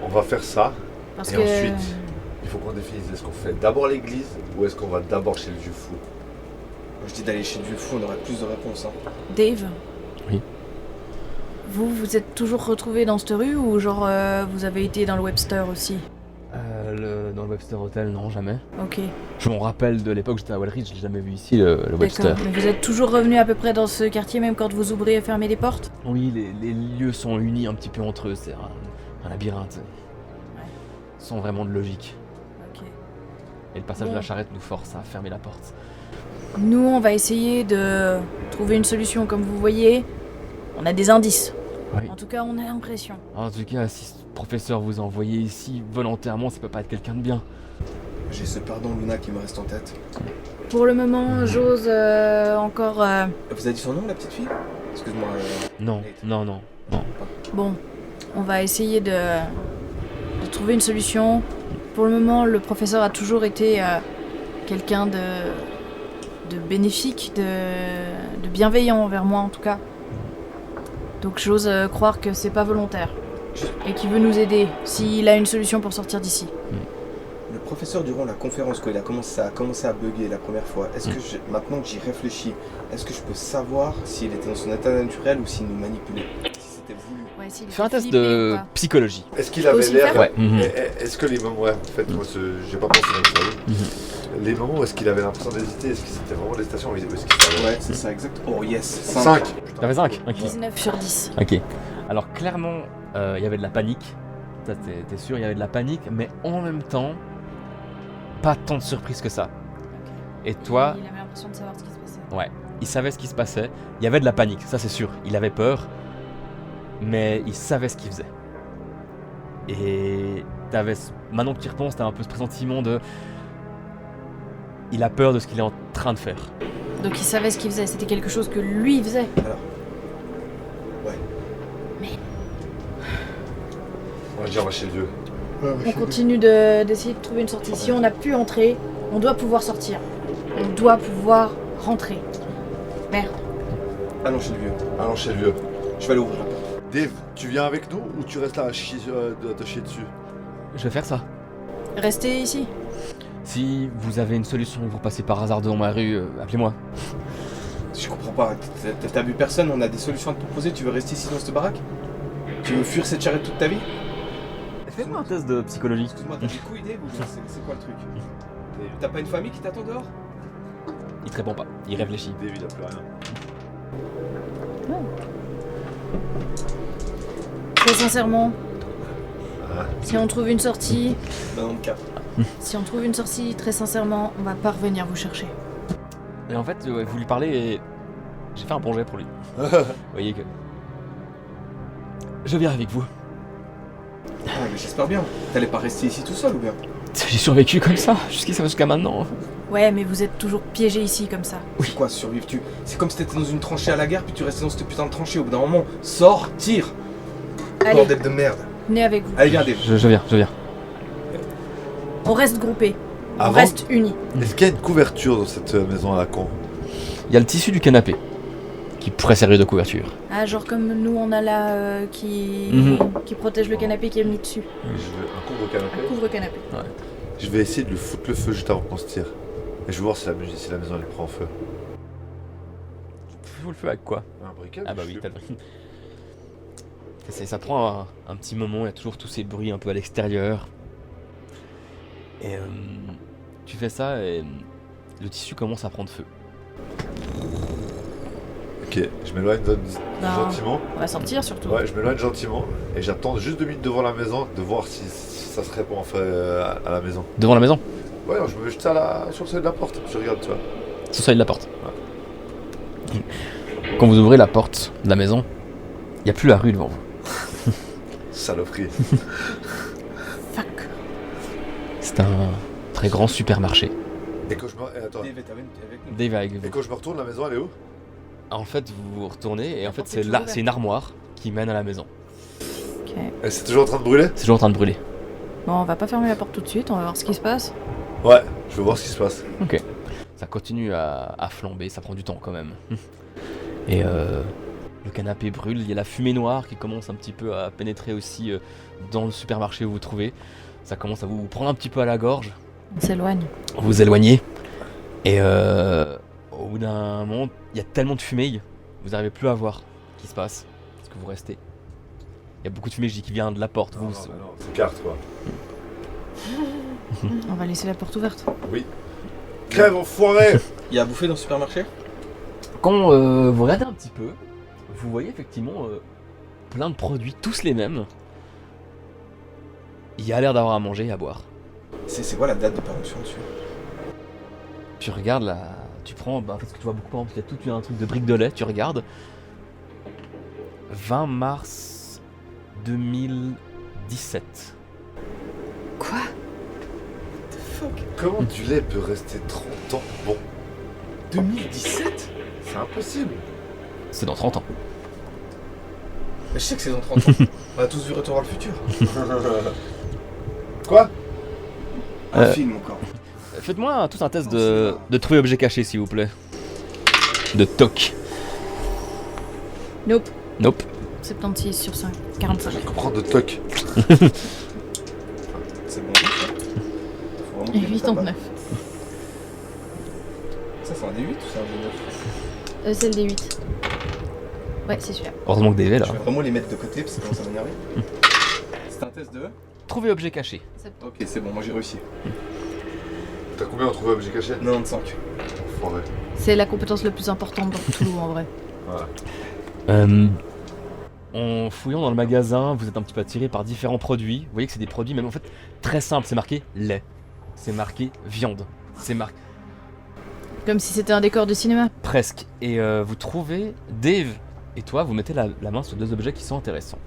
On va faire ça. Parce Et que ensuite, il faut qu'on définisse. Est-ce qu'on fait d'abord l'église ou est-ce qu'on va d'abord chez le vieux fou? Moi, je dis d'aller chez le vieux fou, on aurait plus de réponses. Hein. Dave. Oui. Vous êtes toujours retrouvé dans cette rue ou genre vous avez été dans le Webster aussi? Dans le Webster Hotel, non, jamais. Ok. Je m'en rappelle de l'époque, j'étais à Wellridge, j'ai jamais vu ici le Webster. D'accord. Mais vous êtes toujours revenu à peu près dans ce quartier même quand vous ouvrez et fermez les portes? Oui, les lieux sont unis un petit peu entre eux, c'est un labyrinthe. Sans vraiment de logique. Ok. Et le passage Bon. de la charrette nous force à fermer la porte. Nous, on va essayer de trouver une solution. Comme vous voyez, on a des indices. Oui. En tout cas, on a l'impression. En tout cas, si ce professeur vous a envoyé ici volontairement, ça peut pas être quelqu'un de bien. J'ai ce pardon Luna qui me reste en tête. Pour le moment, j'ose encore... Vous avez dit son nom, la petite fille? Excuse-moi. Non, non, non. Bon, on va essayer de trouver une solution. Pour le moment, le professeur a toujours été quelqu'un de bénéfique, de bienveillant envers moi en tout cas. Donc j'ose croire que c'est pas volontaire. Et qu'il veut nous aider s'il a une solution pour sortir d'ici. Le professeur, durant la conférence, quand il a commencé à bugger la première fois, est-ce que maintenant que j'y réfléchis, est-ce que je peux savoir s'il était dans son état naturel ou s'il nous manipulait? Si c'était voulu. Ouais, s'il Fais un était test flippé de ou pas. psychologie. Est-ce qu'il peux avait aussi le l'air. faire Ouais. Mhm. Est-ce que les moments. Ouais, en fait, moi, j'ai pas pensé à ça. Les moments où est-ce qu'il avait l'impression d'hésiter, est-ce que c'était vraiment l'hésitation ou est-ce qu'il savait? Ouais, c'est ça, exact. Oh yes, 5. T'avais 5? Ok. 19 sur 10. Ok. Alors clairement, il y avait de la panique. Ça, t'es sûr, il y avait de la panique, mais en même temps, pas tant de surprise que ça. Et toi, Il avait l'impression de savoir ce qui se passait. il savait ce qui se passait. Il y avait de la panique, ça c'est sûr. Il avait peur, mais il savait ce qu'il faisait. Et maintenant que tu y repenses, t'as un peu ce pressentiment de... Il a peur de ce qu'il est en train de faire. Donc il savait ce qu'il faisait, c'était quelque chose que lui faisait. Moi, je dis, on va chez le vieux. On continue d'essayer de trouver une sortie. Si on a pu entrer, on doit pouvoir sortir. On doit pouvoir rentrer. Merde. Allons chez le vieux. Allons chez le vieux. Je vais aller ouvrir la porte. Dave, tu viens avec nous ou tu restes là à te chier dessus? Je vais faire ça. Restez ici. Si vous avez une solution, vous passez par hasard devant ma rue, appelez-moi. Je comprends pas. T'as vu personne, on a des solutions à te proposer. Tu veux rester ici dans cette baraque? Tu veux fuir cette charrette toute ta vie? Fais-moi un test de psychologie. Excuse-moi, t'as des couilles, Dave, ou c'est quoi le truc? T'as pas une famille qui t'attend dehors? Il te répond pas, il réfléchit. Dave, il a plus rien. Très sincèrement, Ah. si on trouve une sortie, 94. si on trouve une sortie, très sincèrement, on va pas revenir vous chercher. Et en fait, vous lui parlez et j'ai fait un projet pour lui. Vous voyez que... Je viens avec vous. Ah, j'espère bien. T'allais pas rester ici tout seul ou bien? J'ai survécu comme ça, jusqu'à maintenant. Ouais, mais vous êtes toujours piégé ici comme ça. C'est quoi, survivre-tu? C'est comme si t'étais dans une tranchée à la guerre, puis tu restais dans cette putain de tranchée. Au bout d'un moment, sors, tire. Allez, Bordel de merde. venez avec vous. Allez, viens, Dave. Je viens. On reste groupés. On Avant, reste unis. est-ce qu'il y a une couverture dans cette maison à la con? Il y a le tissu du canapé qui pourrait servir de couverture. Ah, genre comme nous, on a là qui protège le canapé qui est mis dessus. Je veux un couvre-canapé. Un couvre-canapé. Je vais essayer de lui foutre le feu juste avant qu'on se tire. Et je vais voir si la maison elle prend feu. Faut le feu avec quoi? Un briquet? Ah bah oui, t'as le ça prend un petit moment, il y a toujours tous ces bruits un peu à l'extérieur. Et tu fais ça et le tissu commence à prendre feu. Ok, je m'éloigne gentiment. On va sortir surtout. Ouais, je m'éloigne gentiment et j'attends juste 2 minutes devant la maison de voir si ça se répand enfin à la maison. Devant la maison? Ouais, non, je me mets juste sur le seuil de la porte, je regarde, tu vois. Sur le seuil de la porte. Quand vous ouvrez la porte de la maison, il n'y a plus la rue devant vous. Saloperie. Fuck. C'est un très grand supermarché. Et quand je me... attends. Dave est avec nous. Dave avec Et vous. quand je me retourne, la maison elle est où? En fait, vous vous retournez et en fait, porte est toujours ouverte. c'est une armoire qui mène à la maison. Ok. Et c'est toujours en train de brûler? C'est toujours en train de brûler. Bon, on va pas fermer la porte tout de suite, on va voir ce qui se passe. Ouais, je veux voir ce qui se passe. Ok. Ça continue à flamber, ça prend du temps quand même. Et le canapé brûle, il y a la fumée noire qui commence un petit peu à pénétrer aussi dans le supermarché où vous vous trouvez. Ça commence à vous prendre un petit peu à la gorge. On s'éloigne. Vous vous éloignez. Et au bout d'un moment, il y a tellement de fumée, vous n'arrivez plus à voir ce qui se passe. Parce que vous restez. Il y a beaucoup de fumée, je dis, qui vient de la porte. Non, Vous, non, mais non, c'est carte quoi. On va laisser la porte ouverte. Crève, enfoiré! Il y a à bouffer dans le supermarché? Quand vous regardez un petit peu, vous voyez effectivement plein de produits, tous les mêmes. Il y a l'air d'avoir à manger et à boire. C'est quoi la date de parution dessus? Tu regardes là, tu prends, parce que tu vois beaucoup, par exemple, il y a tout un truc de briques de lait, tu regardes. 20 mars 2017. Quoi? Comment du lait peut rester 30 ans bon? 2017? C'est impossible. C'est dans 30 ans. Mais je sais que c'est dans 30 ans. On a tous vu Retour vers le futur. Quoi? Un film encore. Faites-moi tous un test Non, c'est pas- de trouver objet caché, s'il vous plaît. De toc. Nope. Nope. 76 sur 5. 45. Je comprends de toc. C'est bon. Ça. Faut vraiment Et qu'il 8 mette en la 9. balle. Ça c'est un D8 ou c'est un D9? C'est le D8. Ouais, c'est celui-là. Heureusement que Dave est là. Je vais vraiment les mettre de côté parce que sinon ça va m'énerver. C'est un test de... Trouver objet caché. Ok, c'est bon, moi j'ai réussi. T'as combien en trouvé objet caché? 95. Enfoiré. C'est la compétence la plus importante dans Toulouse en vrai. Voilà. En fouillant dans le magasin, vous êtes un petit peu attiré par différents produits. Vous voyez que c'est des produits même en fait très simples. C'est marqué lait. C'est marqué viande. C'est marqué Comme si c'était un décor de cinéma. presque. Et vous trouvez Dave et toi, vous mettez la main sur deux objets qui sont intéressants.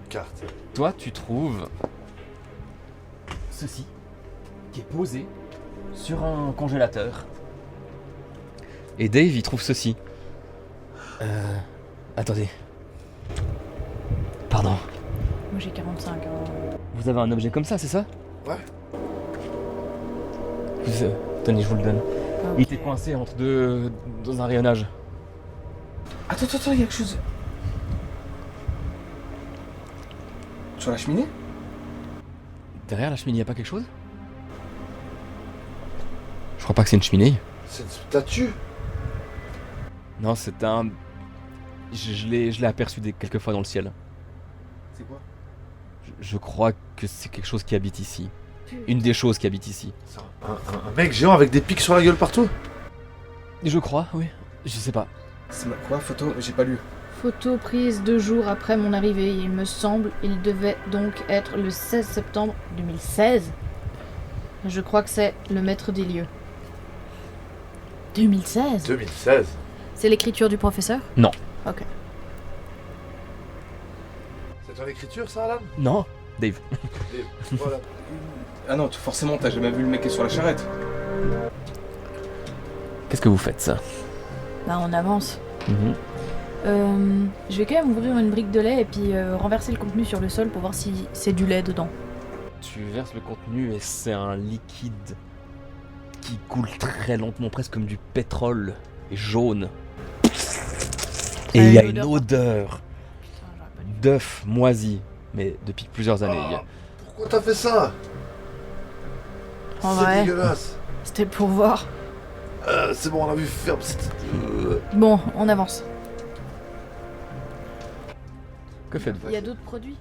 Carte. Toi, tu trouves ceci qui est posé sur un congélateur. Et Dave, il trouve ceci. Attendez. Pardon. Moi j'ai 45. Vous avez un objet comme ça, c'est ça? Ouais. Tenez, je vous le donne. Ah, Il ok. était coincé entre deux... dans un rayonnage. Attends, il y a quelque chose. Sur la cheminée? Derrière la cheminée, il n'y a pas quelque chose? Je crois pas que c'est une cheminée. C'est une statue? Non, c'est un... Je l'ai aperçu quelques fois dans le ciel. C'est quoi? Je crois que c'est quelque chose qui habite ici. Une des choses qui habite ici. C'est un mec géant avec des pics sur la gueule partout? Je crois, oui. Je sais pas. C'est quoi? Photo? J'ai pas lu. Photo prise 2 jours après mon arrivée. Il me semble, il devait donc être le 16 septembre 2016. Je crois que c'est le maître des lieux. 2016? 2016. C'est l'écriture du professeur? Non. Ok. C'est ton écriture ça, Alan? Non, Dave. Voilà. Ah non, forcément, t'as jamais vu le mec qui est sur la charrette. Qu'est-ce que vous faites, ça? Bah, on avance. Mhm. Je vais quand même ouvrir une brique de lait et puis renverser le contenu sur le sol pour voir si c'est du lait dedans. Tu verses le contenu et c'est un liquide qui coule très lentement, presque comme du pétrole, et jaune. Et il y a une odeur Putain, j'aurais pas dû. d'œuf moisi, mais depuis plusieurs années. Ah, pourquoi t'as fait ça? En C'est vrai, dégueulasse. c'était pour voir. C'est bon, on a vu ferme. Bon, on avance. Que faites-vous? Il y a d'autres produits.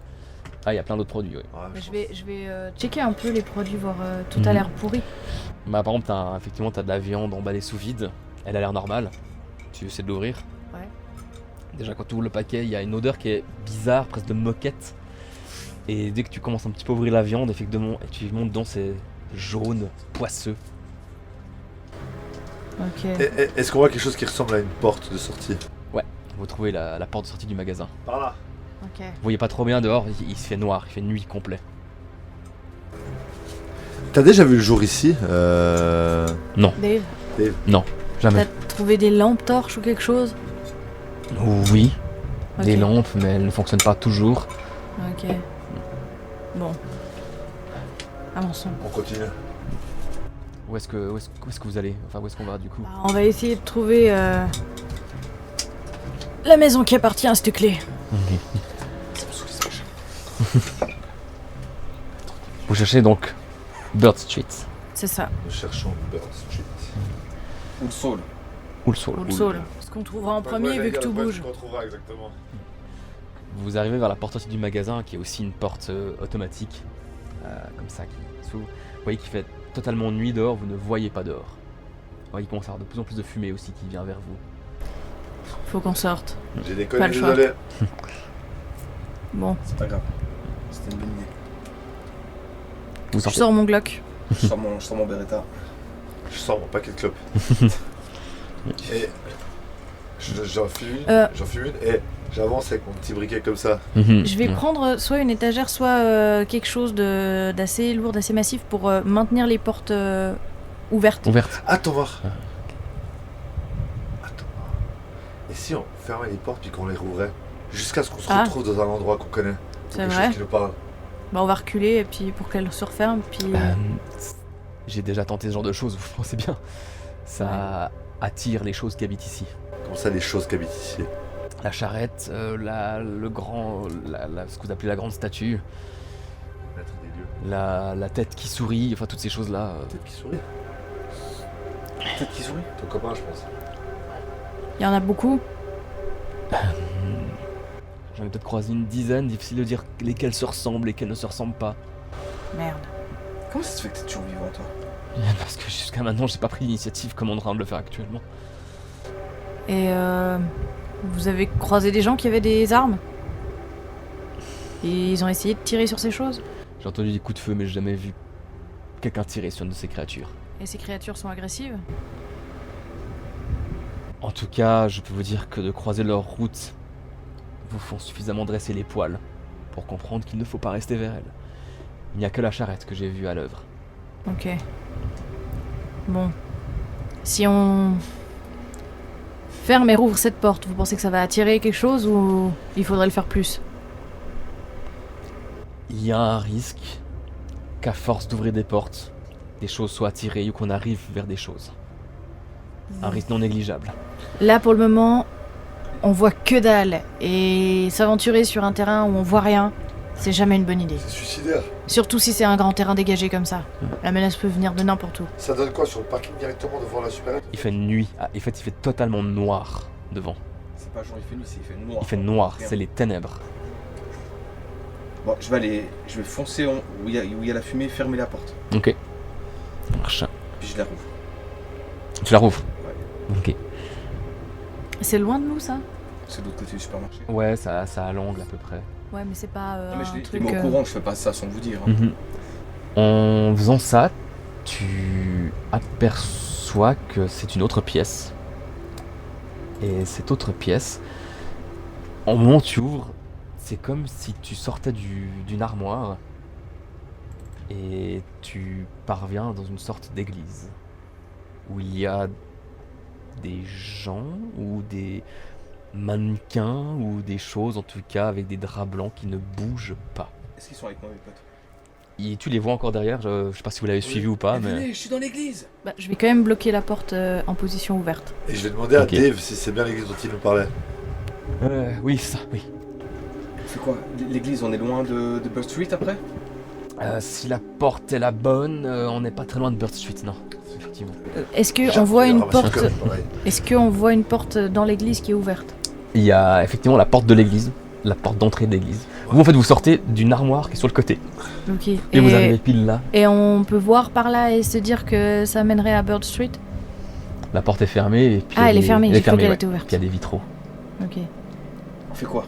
Ah, il y a plein d'autres produits, oui. Mais je vais checker un peu les produits, voir tout a Mhm. l'air pourri. Bah, par exemple, effectivement, t'as de la viande emballée sous vide. Elle a l'air normale. Tu essaies de l'ouvrir. Ouais. Déjà, quand tu ouvres le paquet, il y a une odeur qui est bizarre, presque de moquette. Et dès que tu commences un petit peu à ouvrir la viande, effectivement, et tu montes dedans, c'est jaune, poisseux. Ok. Est-ce qu'on voit quelque chose qui ressemble à une porte de sortie? Vous trouvez la porte de sortie du magasin. Par là. Ok. Vous voyez pas trop bien dehors, il se fait noir, il fait nuit complet. T'as déjà vu le jour ici Dave, Jamais. t'as trouvé des lampes torches ou quelque chose? Oui, Ok. des lampes, mais elles ne fonctionnent pas toujours. Ok. Bon. Avançons. On continue. Où est-ce que vous allez? Enfin, où est-ce qu'on va du coup? Bah, on va essayer de trouver la maison qui appartient à cette clé. Vous cherchez donc Bird Street C'est ça. Nous cherchons Bird Street. Ou le sol. ou le Soul. Ou le sol. Ce qu'on trouvera en premier vu que tout bouge. On trouvera exactement. Vous arrivez vers la porte sortie du magasin qui est aussi une porte automatique, comme ça, qui s'ouvre. Vous voyez qu'il fait totalement nuit dehors, vous ne voyez pas dehors. Vous voyez qu'il commence à avoir de plus en plus de fumée aussi qui vient vers vous. Faut qu'on sorte. J'ai des Pas connes, le choix. désolé. Bon, C'est pas grave. C'était une bonne idée. Vous je sortez. sors mon Glock. Je sors mon Beretta. Je sors mon paquet de clopes. Et j'en fume une et j'avance avec mon petit briquet comme ça. Mhm. Je vais Ouais. prendre soit une étagère, soit quelque chose d'assez lourd, d'assez massif pour maintenir les portes ouvertes. Ouverte. Attends voir. Attends voir. Et si on fermait les portes puis qu'on les rouvrait jusqu'à ce qu'on se Ah. retrouve dans un endroit qu'on connaît? C'est Quelque vrai. chose qui nous parle. Bah, on va reculer et puis pour qu'elle se referme. Puis J'ai déjà tenté ce genre de choses, vous pensez bien. Ça attire les choses qui habitent ici. Comment ça, les choses qui habitent ici? La charrette, le grand, ce que vous appelez la grande statue, Maître des lieux. la tête qui sourit, enfin toutes ces choses-là. Peut-être qui sourit. Peut-être qu'il sourit. Ton copain, je pense. il y en a beaucoup. J'en ai peut-être croisé une dizaine, difficile de dire lesquelles se ressemblent, lesquelles ne se ressemblent pas. Merde. Comment ça se fait que t'es toujours vivant, toi? Parce que jusqu'à maintenant, j'ai pas pris l'initiative comme on est en train de le faire actuellement. Et vous avez croisé des gens qui avaient des armes? Et ils ont essayé de tirer sur ces choses? J'ai entendu des coups de feu, mais j'ai jamais vu quelqu'un tirer sur une de ces créatures. Et ces créatures sont agressives? En tout cas, je peux vous dire que de croiser leur route vous font suffisamment dresser les poils pour comprendre qu'il ne faut pas rester vers elles. Il n'y a que la charrette que j'ai vue à l'œuvre. Ok. Bon. Si on ferme et rouvre cette porte, vous pensez que ça va attirer quelque chose ou il faudrait le faire plus? Il y a un risque qu'à force d'ouvrir des portes, des choses soient attirées ou qu'on arrive vers des choses. Un risque non négligeable. Là, pour le moment, on voit que dalle. Et s'aventurer sur un terrain où on voit rien, c'est jamais une bonne idée. C'est suicidaire. Surtout si c'est un grand terrain dégagé comme ça. La menace peut venir de n'importe où. Ça donne quoi sur le parking directement devant la supérette? Il fait nuit. Ah, en fait, il fait totalement noir devant. C'est pas jour, il fait nuit, il fait noir. Il fait noir, Rien. c'est les ténèbres. Bon, je vais foncer où il y a la fumée, fermer la porte. Ok. Ça marche. Puis je la rouvre. Tu la rouvres? Ok. C'est loin de nous, ça? C'est de l'autre côté du supermarché. Ouais, ça a l'angle à peu près. Ouais, mais c'est pas Non, mais je un l'ai truc... mis au courant, je fais pas ça sans vous dire. hein. Mhm. En faisant ça, tu aperçois que c'est une autre pièce. Et cette autre pièce, au moment où tu ouvres, c'est comme si tu sortais d'une armoire et tu parviens dans une sorte d'église où il y a des gens ou des mannequins ou des choses en tout cas avec des draps blancs qui ne bougent pas. Est-ce qu'ils sont avec moi, mes potes? Et tu les vois encore derrière, je sais pas si vous l'avez suivi ou pas, mais... Venez, je suis dans l'église. Bah, je vais quand même bloquer la porte en position ouverte. Et je vais demander à Ok. Dave si c'est bien l'église dont il nous parlait. Oui, ça, oui. C'est quoi? L'église, on est loin de Bird Street après? Si la porte est la bonne, on n'est pas très loin de Bird Street, non. Effectivement. Est-ce qu'on voit une Ah, bah, c'est porte... quand même pareil. Est-ce qu'on voit une porte dans l'église qui est ouverte? Il y a effectivement la porte de l'église, la porte d'entrée de l'église. Vous, en fait, vous sortez d'une armoire qui est sur le côté. Ok. Et vous arrivez pile là. Et on peut voir par là et se dire que ça mènerait à Bird Street? La porte est fermée. Et puis Ah, elle est des- fermée, elle j'ai est cru fermée, qu'elle ouais. était ouverte. Puis il y a des vitraux. Ok. On fait quoi?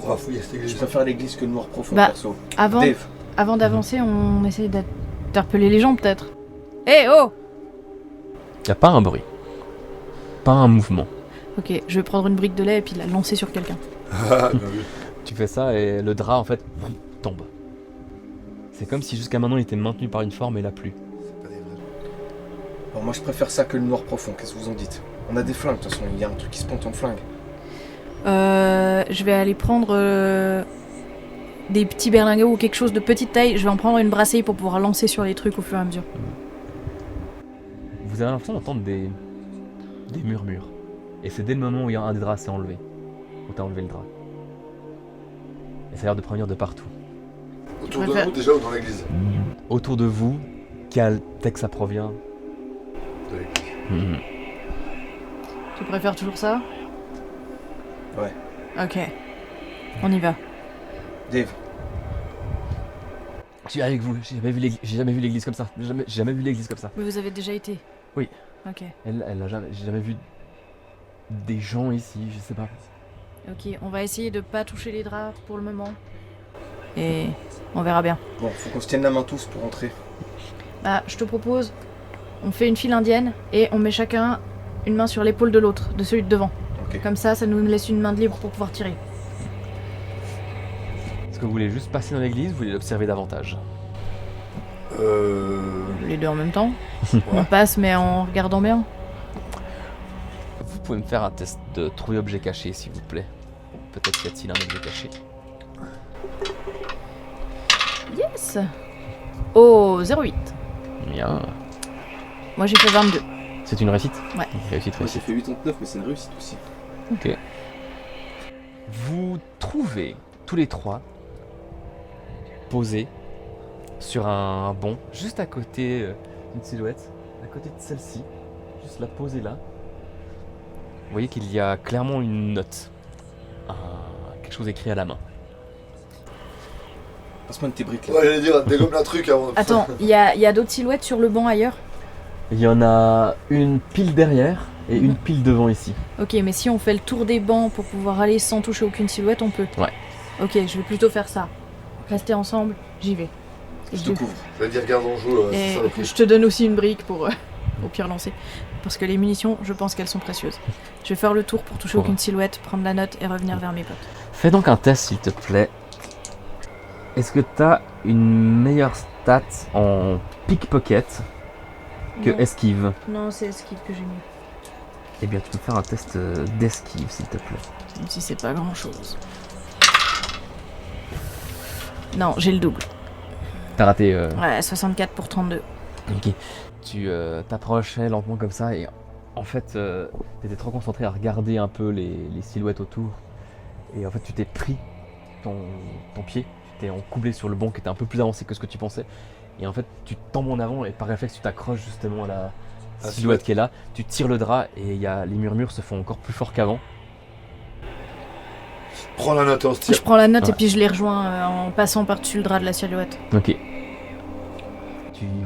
On va fouiller cette Je église. préfère l'église que le noir profond, Bah, perso. Avant, Dave, avant d'avancer, on essaye d'interpeller les gens peut-être. Eh oh! Il n'y a pas un bruit. Pas un mouvement. Ok, je vais prendre une brique de lait et puis la lancer sur quelqu'un. Ah, bien vu. Tu fais ça et le drap, en fait, tombe. C'est comme si jusqu'à maintenant il était maintenu par une forme et là plus. C'est pas des vrais. bon, moi je préfère ça que le noir profond, qu'est-ce que vous en dites? On a des flingues, de toute façon, il y a un truc qui se pente en flingue. Je vais aller prendre des petits berlingots ou quelque chose de petite taille. Je vais en prendre une brassée pour pouvoir lancer sur les trucs au fur et à mesure. Vous avez l'impression d'entendre des murmures. Et c'est dès le moment où il y a un des draps s'est enlevé. Où t'as enlevé le drap. Et ça a l'air de provenir de partout. Autour de préfère- nous déjà ou dans l'église? Autour de vous, quel texte ça provient? De l'église. Mhm. Tu préfères toujours ça? Ouais. Ok. On y va. Dave, Je suis avec vous, j'ai jamais vu l'église comme ça. J'ai jamais vu l'église comme ça. Mais vous avez déjà été? Oui. Ok. J'ai jamais vu des gens ici, je sais pas. Ok, on va essayer de pas toucher les draps pour le moment. Et on verra bien. bon, faut qu'on se tienne la main tous pour entrer. Bah, je te propose, on fait une file indienne et on met chacun une main sur l'épaule de l'autre, de celui de devant. Ok. Comme ça nous laisse une main de libre pour pouvoir tirer. Est-ce que vous voulez juste passer dans l'église ou vous voulez l'observer davantage? Les deux en même temps. On passe mais en regardant bien. Vous pouvez me faire un test de trouver objet caché, s'il vous plaît. Peut-être y a-t-il un objet caché. Yes. Oh, 08. Bien. Moi j'ai fait 22. C'est une réussite? Ouais. Réussite, Moi j'ai réussite. fait 89, mais c'est une réussite aussi. Ok. Vous trouvez tous les trois posés sur un banc juste à côté d'une silhouette, à côté de celle-ci, juste la posée là. Vous voyez qu'il y a clairement une note, quelque chose écrit à la main. Passe-moi une de tes briques là. Ouais, j'allais dire, dégomme un truc avant. Attends, il y a d'autres silhouettes sur le banc ailleurs? Il y en a une pile derrière et une pile devant ici. Ok, mais si on fait le tour des bancs pour pouvoir aller sans toucher aucune silhouette, on peut. Ouais. Ok, je vais plutôt faire ça. Rester ensemble, j'y vais. Et Je te couvre. Je vais dire, garde en joue, c'est Et ça le prix. je te donne aussi une brique pour au pire lancer. Parce que les munitions, je pense qu'elles sont précieuses. Je vais faire le tour pour toucher Bon. aucune silhouette, prendre la note et revenir vers mes potes. Fais donc un test s'il te plaît. Est-ce que t'as une meilleure stat en pickpocket que Non. esquive? Non, c'est esquive que j'ai mis. Eh bien, tu peux faire un test d'esquive, s'il te plaît. Même si c'est pas grand chose. Non, j'ai le double. T'as raté. Ouais, 64 pour 32. Ok. Tu t'approchais lentement comme ça et en fait, t'étais trop concentré à regarder un peu les silhouettes autour. Et en fait, tu t'es pris ton pied. Tu t'es encoublé sur le banc qui était un peu plus avancé que ce que tu pensais. Et en fait, tu tombes en avant et par réflexe, tu t'accroches justement à la silhouette qui est là. Tu tires le drap et les murmures se font encore plus fort qu'avant. Prends la note et on se tire. Je prends la note Ouais. et puis je les rejoins en passant par-dessus le drap de la silhouette. Ok.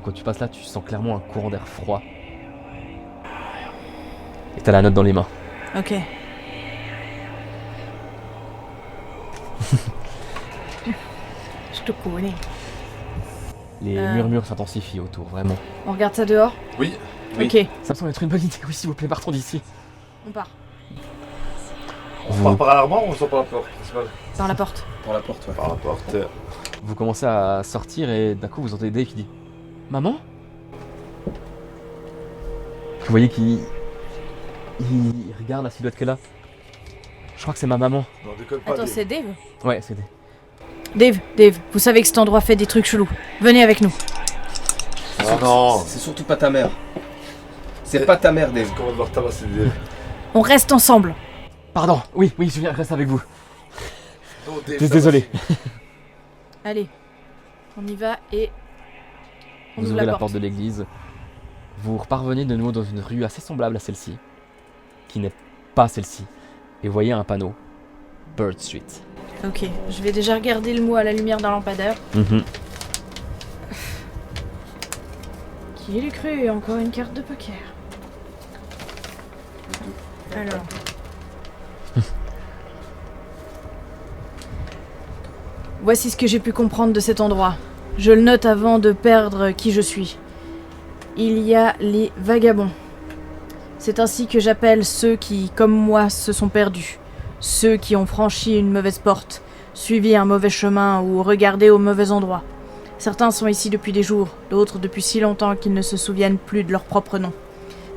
Quand tu passes là, tu sens clairement un courant d'air froid. Et t'as la note dans les mains. Ok. Je te connais. Les murmures s'intensifient autour, vraiment. On regarde ça dehors? Oui. Ok, Ça me semble être une bonne idée. Oui, s'il vous plaît, partons d'ici. on part. On part par l'armoire ou on sort par la porte? C'est pas- Par la porte. Par la porte, ouais. Par la porte. Vous commencez à sortir et d'un coup vous entendez Dave qui dit Maman. Vous voyez qu'il regarde la silhouette qu'elle a. Je crois que c'est ma maman. Non, déconne pas. Attends, Dave. c'est Dave? Ouais, c'est Dave, vous savez que cet endroit fait des trucs chelous. Venez avec nous. Ah non. C'est surtout pas ta mère. C'est pas ta mère, Dave. Comment devoir tabasser Dave? On reste ensemble. Pardon, oui, je viens, reste avec vous. Non, Dave, Je suis désolé. Allez, on y va et on Vous ouvre ouvrez la la porte de l'église. Vous reparvenez de nouveau dans une rue assez semblable à celle-ci, qui n'est pas celle-ci. Et vous voyez un panneau. Bird Street. Ok, je vais déjà regarder le mot à la lumière d'un lampadaire. Qui l'eût cru? Encore une carte de poker. Alors. Voici ce que j'ai pu comprendre de cet endroit. Je le note avant de perdre qui je suis. Il y a les vagabonds. C'est ainsi que j'appelle ceux qui, comme moi, se sont perdus. Ceux qui ont franchi une mauvaise porte, suivi un mauvais chemin ou regardé au mauvais endroit. Certains sont ici depuis des jours, d'autres depuis si longtemps qu'ils ne se souviennent plus de leur propre nom.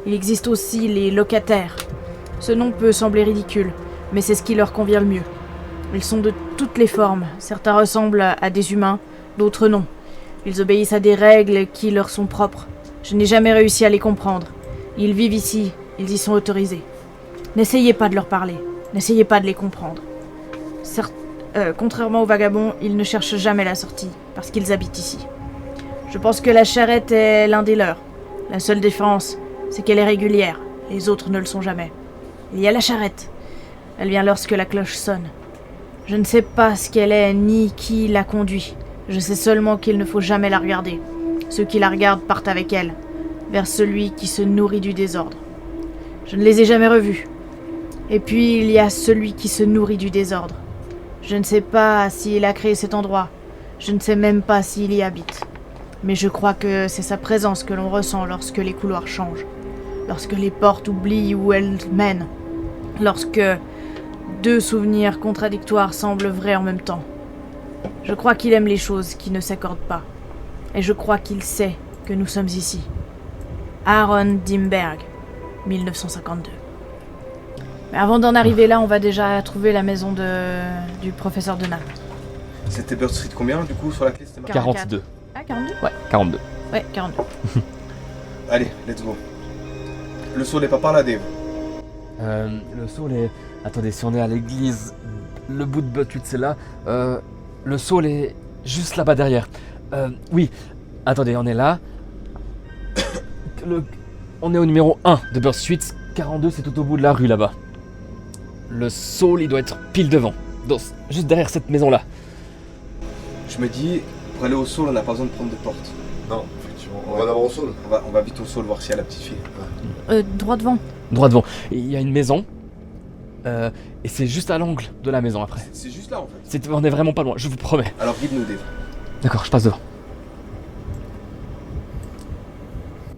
Il existe aussi les locataires. Ce nom peut sembler ridicule, mais c'est ce qui leur convient le mieux. Ils sont de toutes les formes, certains ressemblent à des humains, d'autres non. Ils obéissent à des règles qui leur sont propres. Je n'ai jamais réussi à les comprendre. Ils vivent ici, ils y sont autorisés. N'essayez pas de leur parler, n'essayez pas de les comprendre. Contrairement aux vagabonds, ils ne cherchent jamais la sortie, parce qu'ils habitent ici. Je pense que la charrette est l'un des leurs. La seule différence, c'est qu'elle est régulière, les autres ne le sont jamais. Il y a la charrette. Elle vient lorsque la cloche sonne. Je ne sais pas ce qu'elle est, ni qui la conduit. Je sais seulement qu'il ne faut jamais la regarder. Ceux qui la regardent partent avec elle, vers celui qui se nourrit du désordre. Je ne les ai jamais revus. Et puis il y a celui qui se nourrit du désordre. Je ne sais pas s'il a créé cet endroit. Je ne sais même pas s'il y habite. Mais je crois que c'est sa présence que l'on ressent lorsque les couloirs changent. Lorsque les portes oublient où elles mènent. Lorsque deux souvenirs contradictoires semblent vrais en même temps. Je crois qu'il aime les choses qui ne s'accordent pas. Et je crois qu'il sait que nous sommes ici. Aaron Dimberg, 1952. Mais avant d'en arriver là, on va déjà trouver la maison du professeur de Naples. C'était Bird Street combien du coup sur la clé? C'était marqué 42. Ah, 42? Ouais, 42. Ouais, 42. Allez, let's go. Le saut n'est pas par là, Dave. Le saule est... Attendez, si on est à l'église, le bout de Butwood c'est là. Le saule est juste là-bas derrière. Oui, attendez, on est là. On est au numéro 1 de Bird Street. 42, c'est tout au bout de la rue là-bas. Le saule, il doit être pile devant. Juste derrière cette maison-là. Je me dis, pour aller au saut, on n'a pas besoin de prendre de porte. Non, effectivement. On va d'abord au sol. On va vite au saut voir s'il y a la petite fille. Droit devant. Droit devant. Et il y a une maison. Et c'est juste à l'angle de la maison après. C'est juste là en fait. On est vraiment pas loin, je vous promets. Alors guide-nous, Dave. D'accord, je passe devant.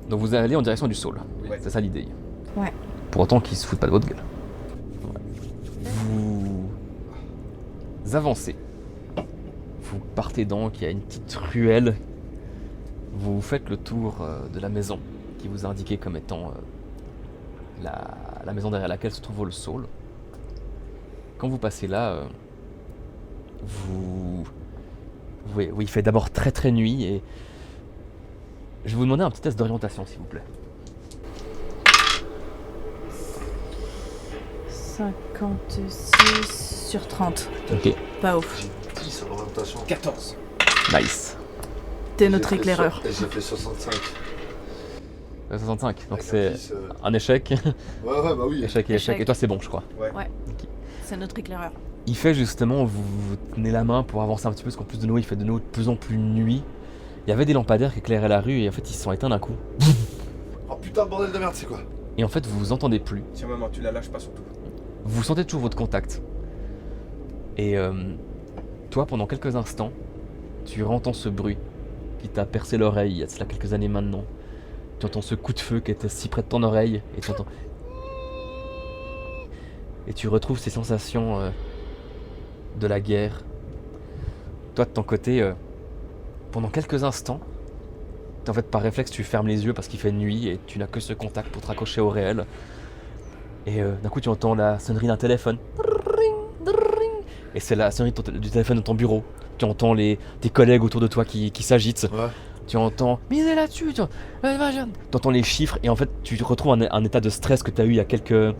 Donc vous allez en direction du saule. Ouais. C'est ça l'idée. Ouais. Pour autant qu'ils se foutent pas de votre gueule. Ouais. Vous avancez. Vous partez donc, il y a une petite ruelle. Vous faites le tour de la maison qui vous est indiquée comme étant la maison derrière laquelle se trouve le saule. Quand vous passez là, oui, il fait d'abord très très nuit et je vais vous demander un petit test d'orientation s'il vous plaît. 56 sur 30. Ok, Pas ouf. J'ai 10 en orientation. 14. nice. T'es notre J'ai fait éclaireur. Et j'ai fait 65. 65, donc Avec c'est 10, un échec. Ouais, bah oui. Échec et échec. Échec. Et toi c'est bon je crois. C'est notre éclaireur. Il fait justement, vous tenez la main pour avancer un petit peu parce qu'en plus de nous il fait de nous de plus en plus nuit. Il y avait des lampadaires qui éclairaient la rue et en fait ils se sont éteints d'un coup. Oh putain de bordel de merde, c'est quoi? Et en fait vous vous entendez plus. Tiens maman, tu la lâches pas surtout. Vous sentez toujours votre contact. Et toi, pendant quelques instants, tu entends ce bruit qui t'a percé l'oreille il y a de cela quelques années maintenant. Tu entends ce coup de feu qui était si près de ton oreille et tu entends... Et tu retrouves ces sensations de la guerre, toi de ton côté, pendant quelques instants, en fait par réflexe tu fermes les yeux parce qu'il fait nuit et tu n'as que ce contact pour te raccrocher au réel. Et d'un coup tu entends la sonnerie d'un téléphone. Et c'est la sonnerie du téléphone de ton bureau. Tu entends tes collègues autour de toi qui s'agitent. Ouais. Tu entends misez là-dessus, tu entends les chiffres et en fait tu te retrouves un état de stress que tu as eu il y a quelques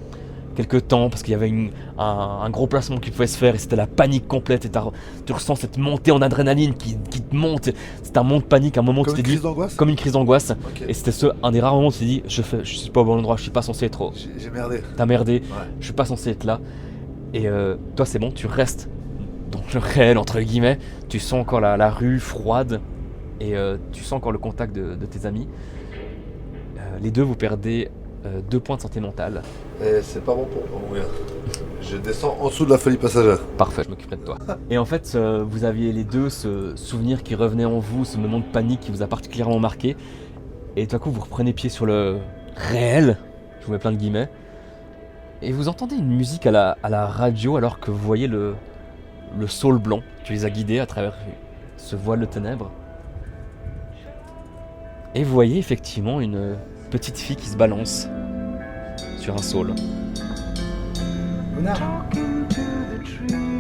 temps parce qu'il y avait un gros placement qui pouvait se faire et c'était la panique complète et tu ressens cette montée en adrénaline qui te monte. C'est un moment de panique, un moment où Comme tu une t'es dit crise d'angoisse. comme une crise d'angoisse. Ok. Et c'était un des rares moments où tu t'es dit je suis pas au bon endroit, je suis pas censé être J'ai merdé. t'as merdé, Ouais. je suis pas censé être là. Et toi c'est bon, tu restes dans le réel entre guillemets, tu sens encore la rue froide et tu sens encore le contact de tes amis. Les deux vous perdez 2 points de santé mentale. Et c'est pas bon pour mourir. Je descends en dessous de la folie passagère. Parfait, je m'occuperai de toi. Et en fait vous aviez les deux ce souvenir qui revenait en vous, ce moment de panique qui vous a particulièrement marqué. Et tout à coup vous reprenez pied sur le réel, je vous mets plein de guillemets. Et vous entendez une musique à la radio alors que vous voyez le saule blanc qui les a guidés à travers ce voile de ténèbres. Et vous voyez effectivement une petite fille qui se balance sur un saule. Luna, Talking to the trees.